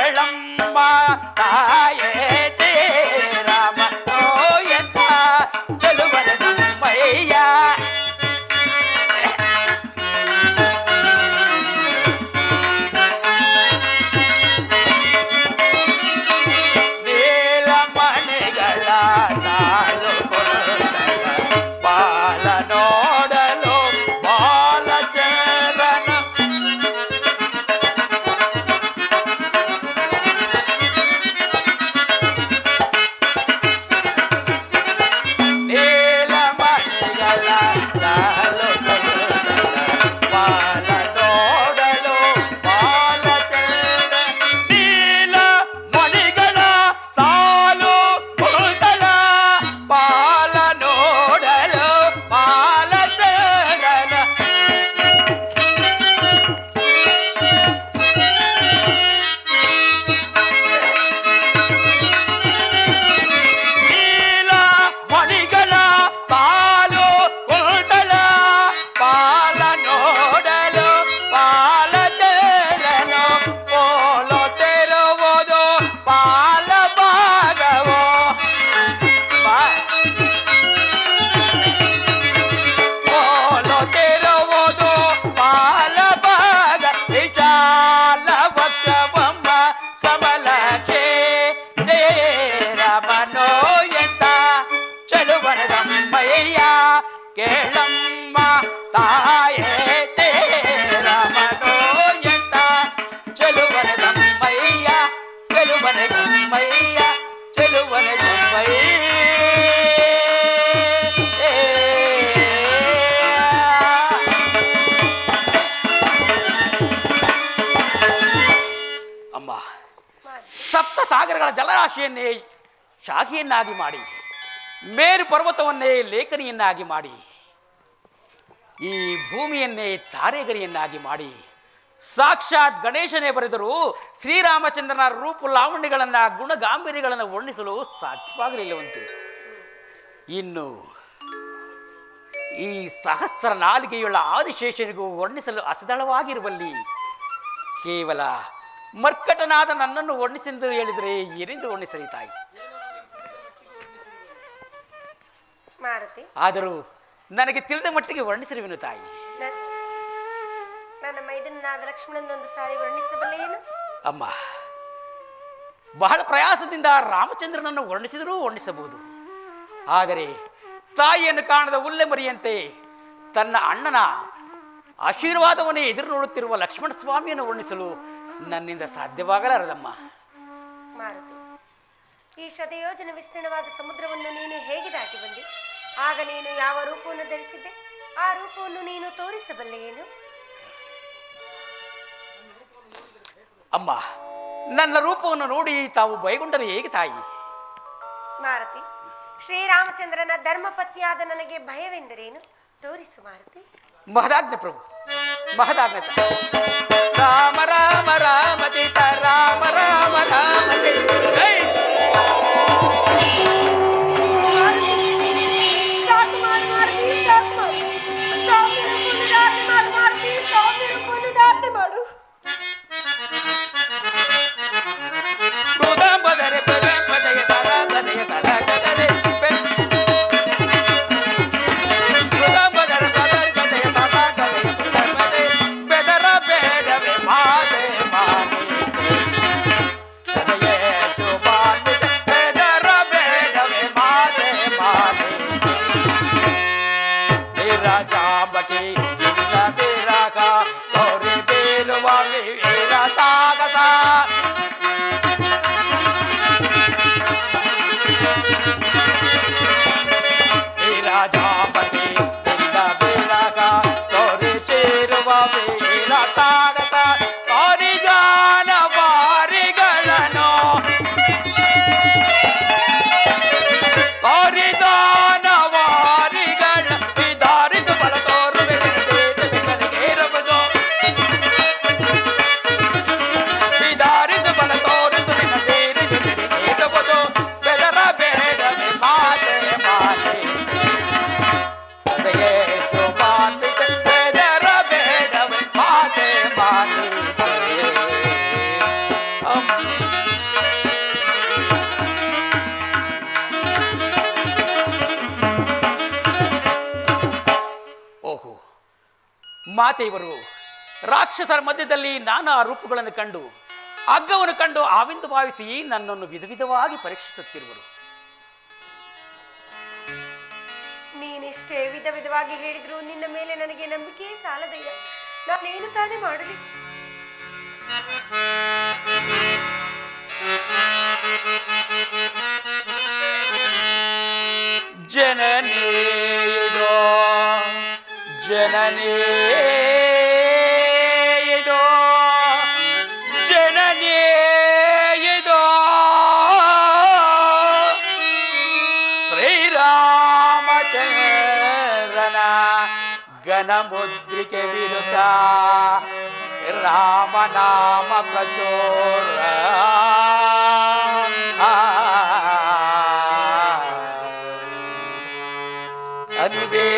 ಕೇಳಮ್ಮ ತಾಯೇ ರಾಮ ಎಂತ ಚೆಲುವನ ನಮ್ಮಯ್ಯ. ನೀಲಮಣಿಗಳ ತಾಳು ಬಾಲ ನೋಡಲು ಬಾಲಚರಣ ನೀಲಮಣಿಗಳ ತಾಳು ಬಾಲ ನೋಡಲು ಬಾಲಚರಣ ನೀಲಮಣಿಗಳ ತಾಳು ಕುಳಿತಳ ಬಾಲ ನೋಡಲು ಬಾಲಚರಣ ನೀಲ ಮಣಿಗಳ ಸಾಲು ಕುಂಟಳ ಬಾಲ ನೋಡಲು ಬಾಲಚರಣ ಪೋಲೋ ತೆರುವುದು ಬಾಲ ಭಾಗವೋ ಪೋಲೋ ತೆರುವುದು ಬಾಲ ಭಾಗ ವಿಶಾಲ ವಕ್ಷವಮ್ಮ ಕಮಲಕ್ಕೆ ರಾಮನೋ ಎಂತ ಚೆಲುವನದಮ್ಮಯ್ಯ ಕೇಳಮ್ಮ ತಾಯೇ ರಾಮನೋ ಎಂತ ಚೆಲುವನದಮ್ಮಯ್ಯ ಚೆಲುವನದಮ್ಮಯ್ಯ ಅಮ್ಮ. ಸಪ್ತ ಸಾಗರಗಳ ಜಲರಾಶಿಯನ್ನೇ ಶಾಖೆಯನ್ನಾಗಿ ಮಾಡಿ, ಮೇರು ಪರ್ವತವನ್ನೇ ಲೇಖನಿಯನ್ನಾಗಿ ಮಾಡಿ, ಈ ಭೂಮಿಯನ್ನೇ ತಾರೆಗರಿಯನ್ನಾಗಿ ಮಾಡಿ, ಸಾಕ್ಷಾತ್ ಗಣೇಶನೇ ಬರೆದರೂ ಶ್ರೀರಾಮಚಂದ್ರನ ರೂಪ ಲಾವಣ್ಯಗಳನ್ನ ಗುಣಗಾಂಭೀರ್ಯಗಳನ್ನು ವರ್ಣಿಸಲು ಸಾಧ್ಯವಾಗಲಿಲ್ಲವಂತೆ. ಇನ್ನು ಈ ಸಹಸ್ರ ನಾಲಿಗೆಯುಳ್ಳ ಆದಿಶೇಷನಿಗೂ ವರ್ಣಿಸಲು ಅಸದಳವಾಗಿರುವಲ್ಲಿ ಕೇವಲ ಮರ್ಕಟನಾದ ನನ್ನನ್ನು ವರ್ಣಿಸೆಂದು ಹೇಳಿದರೆ ಏನೆಂದು ವರ್ಣಿಸಲಿ ತಾಯಿ? ಮಾರುತಿ, ಆದರೂ ನನಗೆ ತಿಳಿದ ಮಟ್ಟಿಗೆ ವರ್ಣಿಸಿರುವೆನು ತಾಯಿ. ನನ್ನ ಮೈದನಾದ ಲಕ್ಷ್ಮಣನೊಂದು ಸಾರಿ ವರ್ಣಿಸಬಲ್ಲೆ ಏನು? ಅಮ್ಮ, ಬಹಳ ಪ್ರಯಾಸದಿಂದ ರಾಮಚಂದ್ರನನ್ನು ವರ್ಣಿಸಿದರೂ ವರ್ಣಿಸಬಹುದು. ಆದರೆ ತಾಯಿಯನ್ನು ಕಾಣದ ಉಲ್ಲೆಮರಿಯಂತೆ ತನ್ನ ಅಣ್ಣನ ಆಶೀರ್ವಾದವನ್ನೇ ಎದುರು ನೋಡುತ್ತಿರುವ ಲಕ್ಷ್ಮಣ ಸ್ವಾಮಿಯನ್ನು ವರ್ಣಿಸಲು ನನ್ನಿಂದ ಸಾಧ್ಯವಾಗಲಾರದಮ್ಮ. ಮಾರುತಿ, ಈ ಶತಯೋಜನ ವಿಸ್ತೀರ್ಣವಾದ ಸಮುದ್ರವನ್ನು ನೀನು ಹೇಗೆ ದಾಟಿ ಬಂದಿ? ಆಗ ನೀನು ಯಾವ ರೂಪವನ್ನು ಧರಿಸಿದ್ದೆ? ಆ ರೂಪವನ್ನು ನೀನು ತೋರಿಸಬಲ್ಲೆ ಏನು? ಅಮ್ಮ, ನನ್ನ ರೂಪವನ್ನು ನೋಡಿ ತಾವು ಭಯಗೊಂಡರೆ ಹೇಗೆ ತಾಯಿ? ಮಾರುತಿ, ಶ್ರೀರಾಮಚಂದ್ರನ ಧರ್ಮಪತ್ನಿಯಾದ ನನಗೆ ಭಯವೆಂದರೇನು? ತೋರಿಸು ಮಾರುತಿ. ಮಹದಾಜ್ಞೆ ಪ್ರಭು, ಮಹದಾಜ್ಞೆ. ರಾಮ ರಾಮ ರಾಮ ಸೀತ ರಾಮ ರಾಮ ರಾಮ ಸಾಕು ಮಾಡು ಮಾರುತಿ, ಸಾಕು ಮಾಡು. ಸ್ವಾಮಿ ರೂಪವನ್ನು ಧಾರಣೆ ಮಾಡು ಮಾರುತಿ, ಸ್ವಾಮಿ ರೂಪವನ್ನು ಧಾರಣೆ ಮಾಡು. ಬದರೆ ಬದೆ ಬದೆಯ ತರ ಬದೆಯ ತರ ಗದರೆ ಬೆದರ ಬೇಡವೆ ಮಾದೆ ಮಾದೆ ಬೆದರ ಬೇಡವೆ ಮಾದೆ ಮಾದೆ ಜಾಂಬಟಿ ಇಲ್ಲ ಬೇರಾಗ ಗೌರಿ ಬೇಲುವ ವೀರ ತಾಗಸ ಜಾಂಬಟಿ ಇಲ್ಲ ಬೇರಾಗ ಗೌರಿ ಚೇರುವ ವೀರ ತಾಗಸ ಕಾರಿಗಾನ ವಾರಿಗಳನ್ನು ಕಾರಿದಾನ ವಾರಿಗಳ ವಿಧಾರಿತ ಬಲ ತೋರುವೆ ಮಾತೆಯವರು ರಾಕ್ಷಸರ ಮಧ್ಯದಲ್ಲಿ ನಾನಾ ರೂಪಗಳನ್ನು ಕಂಡು ಹಗ್ಗವನ್ನು ಕಂಡು ಆವೆಂದು ಭಾವಿಸಿ ನನ್ನನ್ನು ವಿಧ ವಿಧವಾಗಿ ಪರೀಕ್ಷಿಸುತ್ತಿರುವರು. ನೀನೆಷ್ಟೇ ವಿಧ ವಿಧವಾಗಿ ಹೇಳಿದ್ರು ನಿನ್ನ ಮೇಲೆ ನನಗೆ ನಂಬಿಕೆ ಸಾಲದಯ್ಯ. ನಾನೇನು ತಾನೇ ಮಾಡಲಿ? ಜನನೇಯೋ ಜನನೇಯೋ ಜನನೇಯೋ ಶ್ರೀರಾಮಚಂದ್ರನ ಘನಮುದ್ರಿಕೆ ವಿರುದ್ಧ ರಾಮನಾಮ ಪ್ರಚೋರ ಅನುವೇ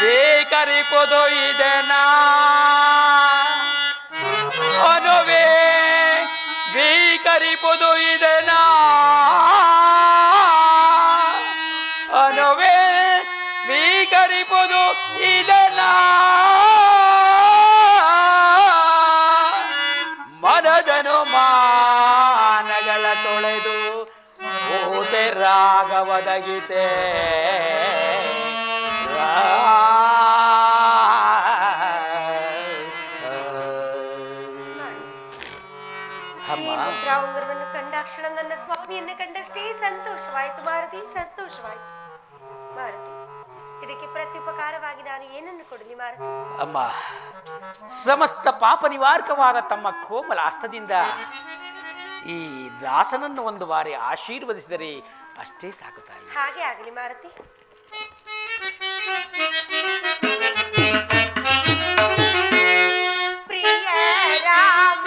ಬೇಕರಿಪುದು ಇದೆನಾ ಅನುವೇ ಸ್ವೀಕರಿಪುದು ಇದೆನಾ ಅನುವೇ ಸ್ವೀಕರಿಪುದು ಇದೆನಾ ಮನದನು ಮಾನಗಳ ತೊಳೆದು ಓತೆ ರಾಗವದಗಿತೆ ಈ ಮುದ್ರಾ ಉಂಗುರವನ್ನು ಕಂಡಾಕ್ಷಣ ನನ್ನ ಸ್ವಾಮಿಯನ್ನ ಕಂಡಷ್ಟೇ ಸಂತೋಷವಾಯಿತು ಮಾರುತಿ, ಸಂತೋಷವಾಯಿತು ಮಾರುತಿ. ಇದಕ್ಕೆ ಪ್ರತ್ಯುಪಕಾರವಾಗಿ ನಾನು ಏನನ್ನು ಕೊಡಲಿ ಮಾರುತಿ? ಅಮ್ಮ, ಸಮಸ್ತ ಪಾಪ ನಿವಾರಕವಾದ ತಮ್ಮ ಕೋಮಲ ಹಸ್ತದಿಂದ ಈ ದಾಸನನ್ನು ಒಂದು ಬಾರಿ ಆಶೀರ್ವದಿಸಿದರೆ ಅಷ್ಟೇ ಸಾಕು ತಾಯಿ. ಹಾಗೆ ಆಗಲಿ ಮಾರುತಿ. ಪ್ರಿಯ ರಾಮ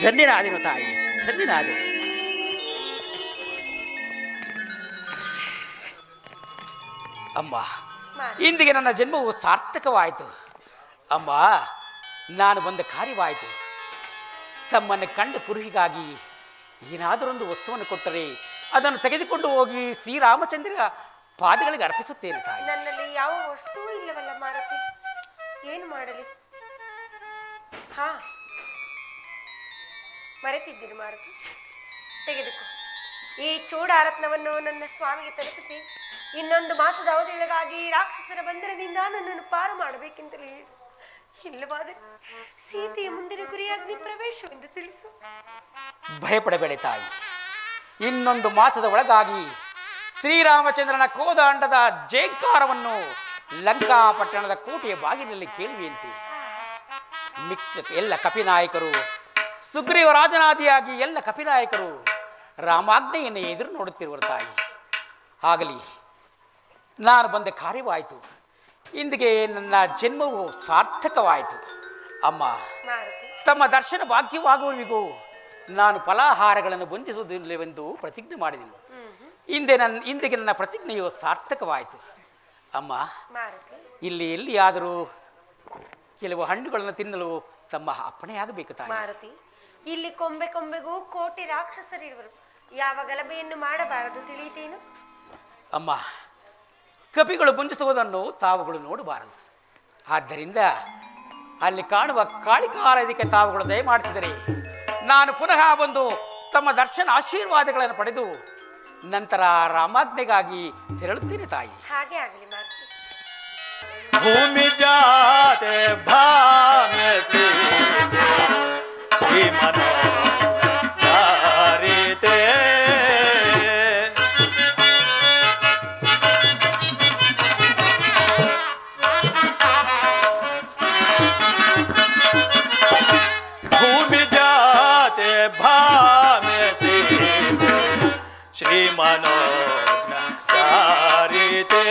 ಧನ್ಯನಾದೆನು ತಾಯಿ, ಧನ್ಯನಾದೆ. ಅಮ್ಮ, ಇಂದಿಗೆ ನನ್ನ ಜನ್ಮವು ಸಾರ್ಥಕವಾಯಿತು. ಅಮ್ಮ, ನಾನು ಬಂದ ಕಾರ್ಯವಾಯಿತು. ತಮ್ಮನ್ನು ಕಂಡ ಕುರುಹಿಗಾಗಿ ಏನಾದರೊಂದು ವಸ್ತುವನ್ನು ಕೊಟ್ಟರೆ ಅದನ್ನು ತೆಗೆದುಕೊಂಡು ಹೋಗಿ ಶ್ರೀರಾಮಚಂದ್ರ ಪಾದಗಳಿಗೆ ಅರ್ಪಿಸುತ್ತೇನೆ ತಾಯಿ. ನನ್ನಲ್ಲಿ ಯಾವ ವಸ್ತುವೂ ಇಲ್ಲವಲ್ಲ ಮಾರುತಿ, ಏನು ಮಾಡಲಿ? ಹಾ, ಮರೆತಿದ್ದೀನಿ ಮಾರುತಿ, ತೆಗೆದುಕೋ. ಈ ಚೂಡಾರತ್ನವನ್ನು ನನ್ನ ಸ್ವಾಮಿಗೆ ತಲುಪಿಸಿ ಇನ್ನೊಂದು ಮಾಸದ ಅವಧಿಯೊಳಗಾಗಿ ರಾಕ್ಷಸರ ಬಂಧನದಿಂದ ನನ್ನನ್ನು ಪಾರು ಮಾಡಬೇಕೆಂತಲೇ ಹೇಳಿ. ಇಲ್ಲವಾದರೆ ಸೀತೆಯ ಮುಂದಿನ ಗುರಿ ಅಗ್ನಿ ಪ್ರವೇಶವೆಂದು ತಿಳಿಸು. ಭಯಪಡಬೇಡ ತಾಯಿ, ಇನ್ನೊಂದು ಮಾಸದ ಒಳಗಾಗಿ ಶ್ರೀರಾಮಚಂದ್ರನ ಕೋದಂಡದ ಜೇಂಕಾರವನ್ನು ಲಂಕಾಪಟ್ಟಣದ ಕೋಟೆಯ ಬಾಗಿಲಿನಲ್ಲಿ ಕೇಳುವೆಯಂತೆ. ಮಿಕ್ಕ ಎಲ್ಲ ಕಪಿನಾಯಕರು, ಸುಗ್ರೀವ ರಾಜನಾದಿಯಾಗಿ ಎಲ್ಲ ಕಪಿನಾಯಕರು ರಾಮಾಜ್ಞೆಯನ್ನು ಎದುರು ನೋಡುತ್ತಿರುವರು ತಾಯಿ. ಆಗಲಿ, ನಾನು ಬಂದ ಕಾರ್ಯವಾಯಿತು. ಇಂದಿಗೆ ನನ್ನ ಜನ್ಮವು ಸಾರ್ಥಕವಾಯಿತು. ಅಮ್ಮ, ತಮ್ಮ ದರ್ಶನ ಭಾಗ್ಯವಾಗುವವರಿಗೂ ನಾನು ಫಲಾಹಾರಗಳನ್ನು ಬಂಧಿಸುವುದಿಲ್ಲವೆಂದು ಪ್ರತಿಜ್ಞೆ ಮಾಡಿದೆನು. ಇಂದಿಗೆ ನನ್ನ ಪ್ರತಿಜ್ಞೆಯು ಸಾರ್ಥಕವಾಯಿತು. ಅಮ್ಮ, ಇಲ್ಲಿ ಎಲ್ಲಿಯಾದರೂ ಕೆಲವು ಹಣ್ಣುಗಳನ್ನು ತಿನ್ನಲು ತಮ್ಮ ಅಪ್ಪಣೆಯಾಗಬೇಕು ತಾಯಿ. ಮಾರುತಿ, ಇಲ್ಲಿ ಕೊಂಬೆ ಕೊಂಬೆಗೂ ಕೋಟಿ ರಾಕ್ಷಸರಿರುವರು. ಯಾವ ಗಲಭೆಯನ್ನು ಮಾಡಬಾರದು, ತಿಳಿಯಿತೇನು? ಅಮ್ಮ, ಕಪಿಗಳು ಬಂಧಿಸುವುದನ್ನು ತಾವುಗಳು ನೋಡಬಾರದು. ಆದ್ದರಿಂದ ಅಲ್ಲಿ ಕಾಣುವ ಕಾಳಿಕಾಲಯಕ್ಕೆ ತಾವುಗಳು ದಯಮಾಡಿಸಿದರೆ ನಾನು ಪುನಃ ಬಂದು ತಮ್ಮ ದರ್ಶನ ಆಶೀರ್ವಾದಗಳನ್ನು ಪಡೆದು ನಂತರ ರಾಮಾಜ್ಞೆಗಾಗಿ ತೆರಳುತ್ತೇನೆ ತಾಯಿ. ಹಾಗೆ ಆಗಲಿ ಮಾರುತಿ. ಭೂಮಿ ಜಾತೆ ಭಾಮ್ಯಸಿ ಶ್ರೀಮನೋ ಚಾರಿತೆ ಭೂಮಿ ಜಾತೆ ಭಾಮ್ಯಸಿ ಶ್ರೀಮನೋ ಚಾರಿತೆ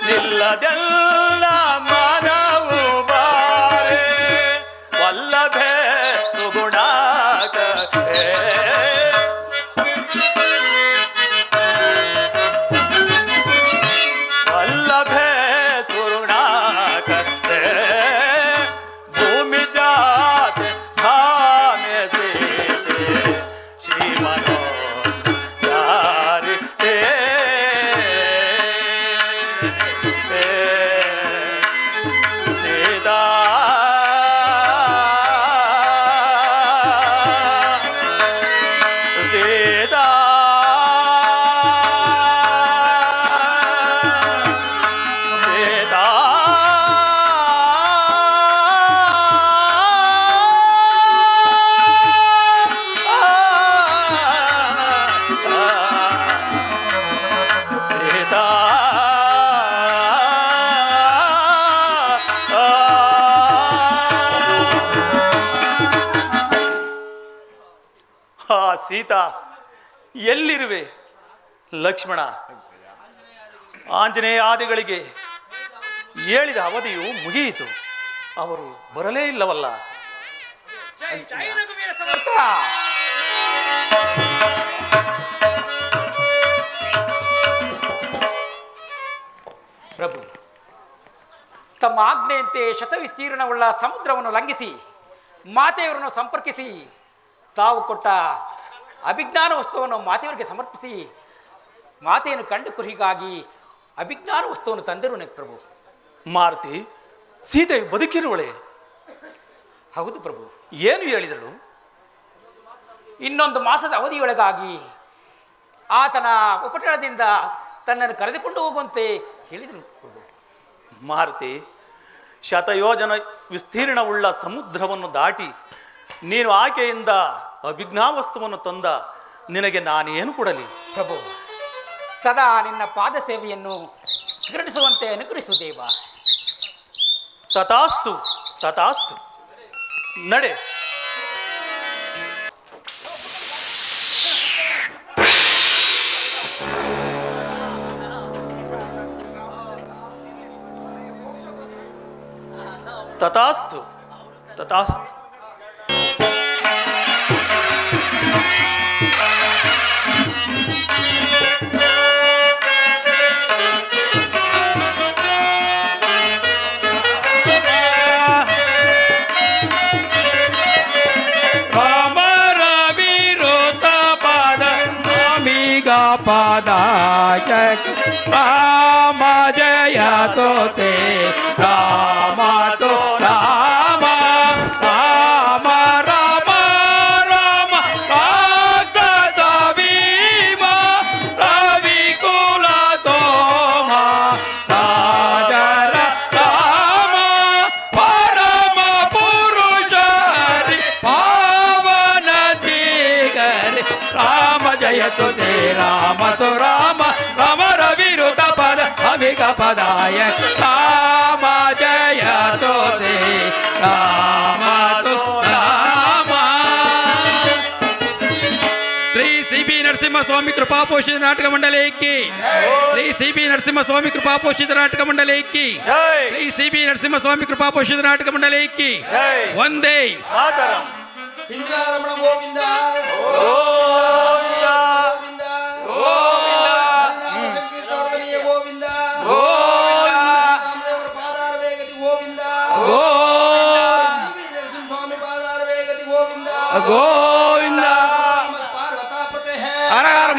ನಿಲ್ಲದೆಲ್ಲ ಮನವು ಬಾರೆ ವಲ್ಲಭೆ ಸುಗುಣಾಕತೆ ವಲ್ಲಭೆ ಸುರುಣಾಕತೆ ಭೂಮಿ ಜಾತೆ ಭಾಮ್ಯ ಸೀತೆ ಶ್ರೀಮನೋ ಚಾರಿತೆ ಸೀತಾ ಸೀತಾ ಸೀತಾ ಸೀತಾ ಹಾ ಸೀತಾ ಎಲ್ಲಿರುವೆ? ಲಕ್ಷ್ಮಣ, ಆಂಜನೇಯ ಆದಿಗಳಿಗೆ ಹೇಳಿದ ಅವಧಿಯು ಮುಗಿಯಿತು, ಅವರು ಬರಲೇ ಇಲ್ಲವಲ್ಲ. ಪ್ರಭು, ತಮ್ಮ ಆಜ್ಞೆಯಂತೆ ಶತವಿಸ್ತೀರ್ಣವುಳ್ಳ ಸಮುದ್ರವನ್ನು ಲಂಘಿಸಿ ಮಾತೆಯವರನ್ನು ಸಂಪರ್ಕಿಸಿ ತಾವು ಕೊಟ್ಟ ಅಭಿಜ್ಞಾನ ವಸ್ತುವನ್ನು ಮಾತೆಯವರಿಗೆ ಸಮರ್ಪಿಸಿ ಮಾತೆಯನ್ನು ಕಂಡು ಕುರಿಗಾಗಿ ಅಭಿಜ್ಞಾನ ವಸ್ತುವನ್ನು ತಂದರು ಪ್ರಭು. ಮಾರುತಿ, ಸೀತೆಯು ಬದುಕಿರುವಳೆ? ಹೌದು ಪ್ರಭು. ಏನು ಹೇಳಿದಳು? ಇನ್ನೊಂದು ಮಾಸದ ಅವಧಿಯೊಳಗಾಗಿ ಆತನ ಉಪಟಳದಿಂದ ತನ್ನನ್ನು ಕರೆದುಕೊಂಡು ಹೋಗುವಂತೆ ಹೇಳಿದರು ಪ್ರಭು. ಮಾರುತಿ, ಶತಯೋಜನ ವಿಸ್ತೀರ್ಣವುಳ್ಳ ಸಮುದ್ರವನ್ನು ದಾಟಿ ನೀನು ಆಕೆಯಿಂದ ಅಭಿಜ್ಞಾವಸ್ತುವನ್ನು ತಂದ ನಿನಗೆ ನಾನೇನು ಕೊಡಲಿ? ಪ್ರಭು, ಸದಾ ನಿನ್ನ ಪಾದ ಸೇವೆಯನ್ನು ಸ್ಮರಿಸುವಂತೆ ಅನುಗ್ರಹಿಸು ದೇವ. ತಥಾಸ್ತು ತಥಾಸ್ತು. ನಡೆ. ತಥಾಸ್ತು ತಥಾಸ್ತು. ಅಮರ ವಿರೋಧ ಪಾದ ಸ್ವಾಮಿ ಪದಾಯಕ ರಾಮ ಜಯ ತೋತೆ ರಾಮ ತೋ ರಾಮ ರಾಮ ರಾಮ ರಾಮ ರಾಕ್ಷಸ ಭೀಮ ರವಿ ಕುಲ ಸೋಮ ರಾಜರ ರಾಮ ಪರಮ ಪುರುಷರಿ ಪಾವನ ಜಿಗರಿ ರಾಮ ಜಯ ತುಜೆ ರಾಮ ಸೋ ರಾಮ ರಾಮ ರವಿರುತ ಪದ ಅವಿಗ ಪದಾಯ ರಾಮ ಜಯ ತುಜೆ ರಾಮ ಸೋ ರಾಮ ಶ್ರೀ ಸಿ.ಬಿ. ನರಸಿಂಹಸ್ವಾಮಿ ಕೃಪಾ ಪೋಷಿತ ನಾಟಕ ಮಂಡಳಿಗೆ ಶ್ರೀ ಸಿ.ಬಿ. ನರಸಿಂಹಸ್ವಾಮಿ ಕೃಪಾ ಪೋಷಿತ ನಾಟಕ ಮಂಡಳಿಗೆ ಶ್ರೀ ಸಿ.ಬಿ. ನರಸಿಂಹಸ್ವಾಮಿ ಕೃಪಾ ಪೋಷಿತ ನಾಟಕ ಮಂಡಳಿಗೆ ಒಂದೇ ಮಾತರಂ ಇಂದ್ರಾರಮಣ ಗೋವಿಂದ ಗೋವಿಂದ ನಾಮ ಸಂಕೀರ್ತನೀಯ ಗೋವಿಂದ ರಾಮದೇವರ ಪಾದಾರ ವೇಗತಿ ಗೋವಿಂದ ಶ್ರೀ ನರಸಿಂಹಸ್ವಾಮಿ ಪಾದಾರ ವೇಗತಿ ಗೋವಿಂದ ಗೋವಿಂದ ಪಾರ್ವತಾಪತೆ ಹರ ಹರ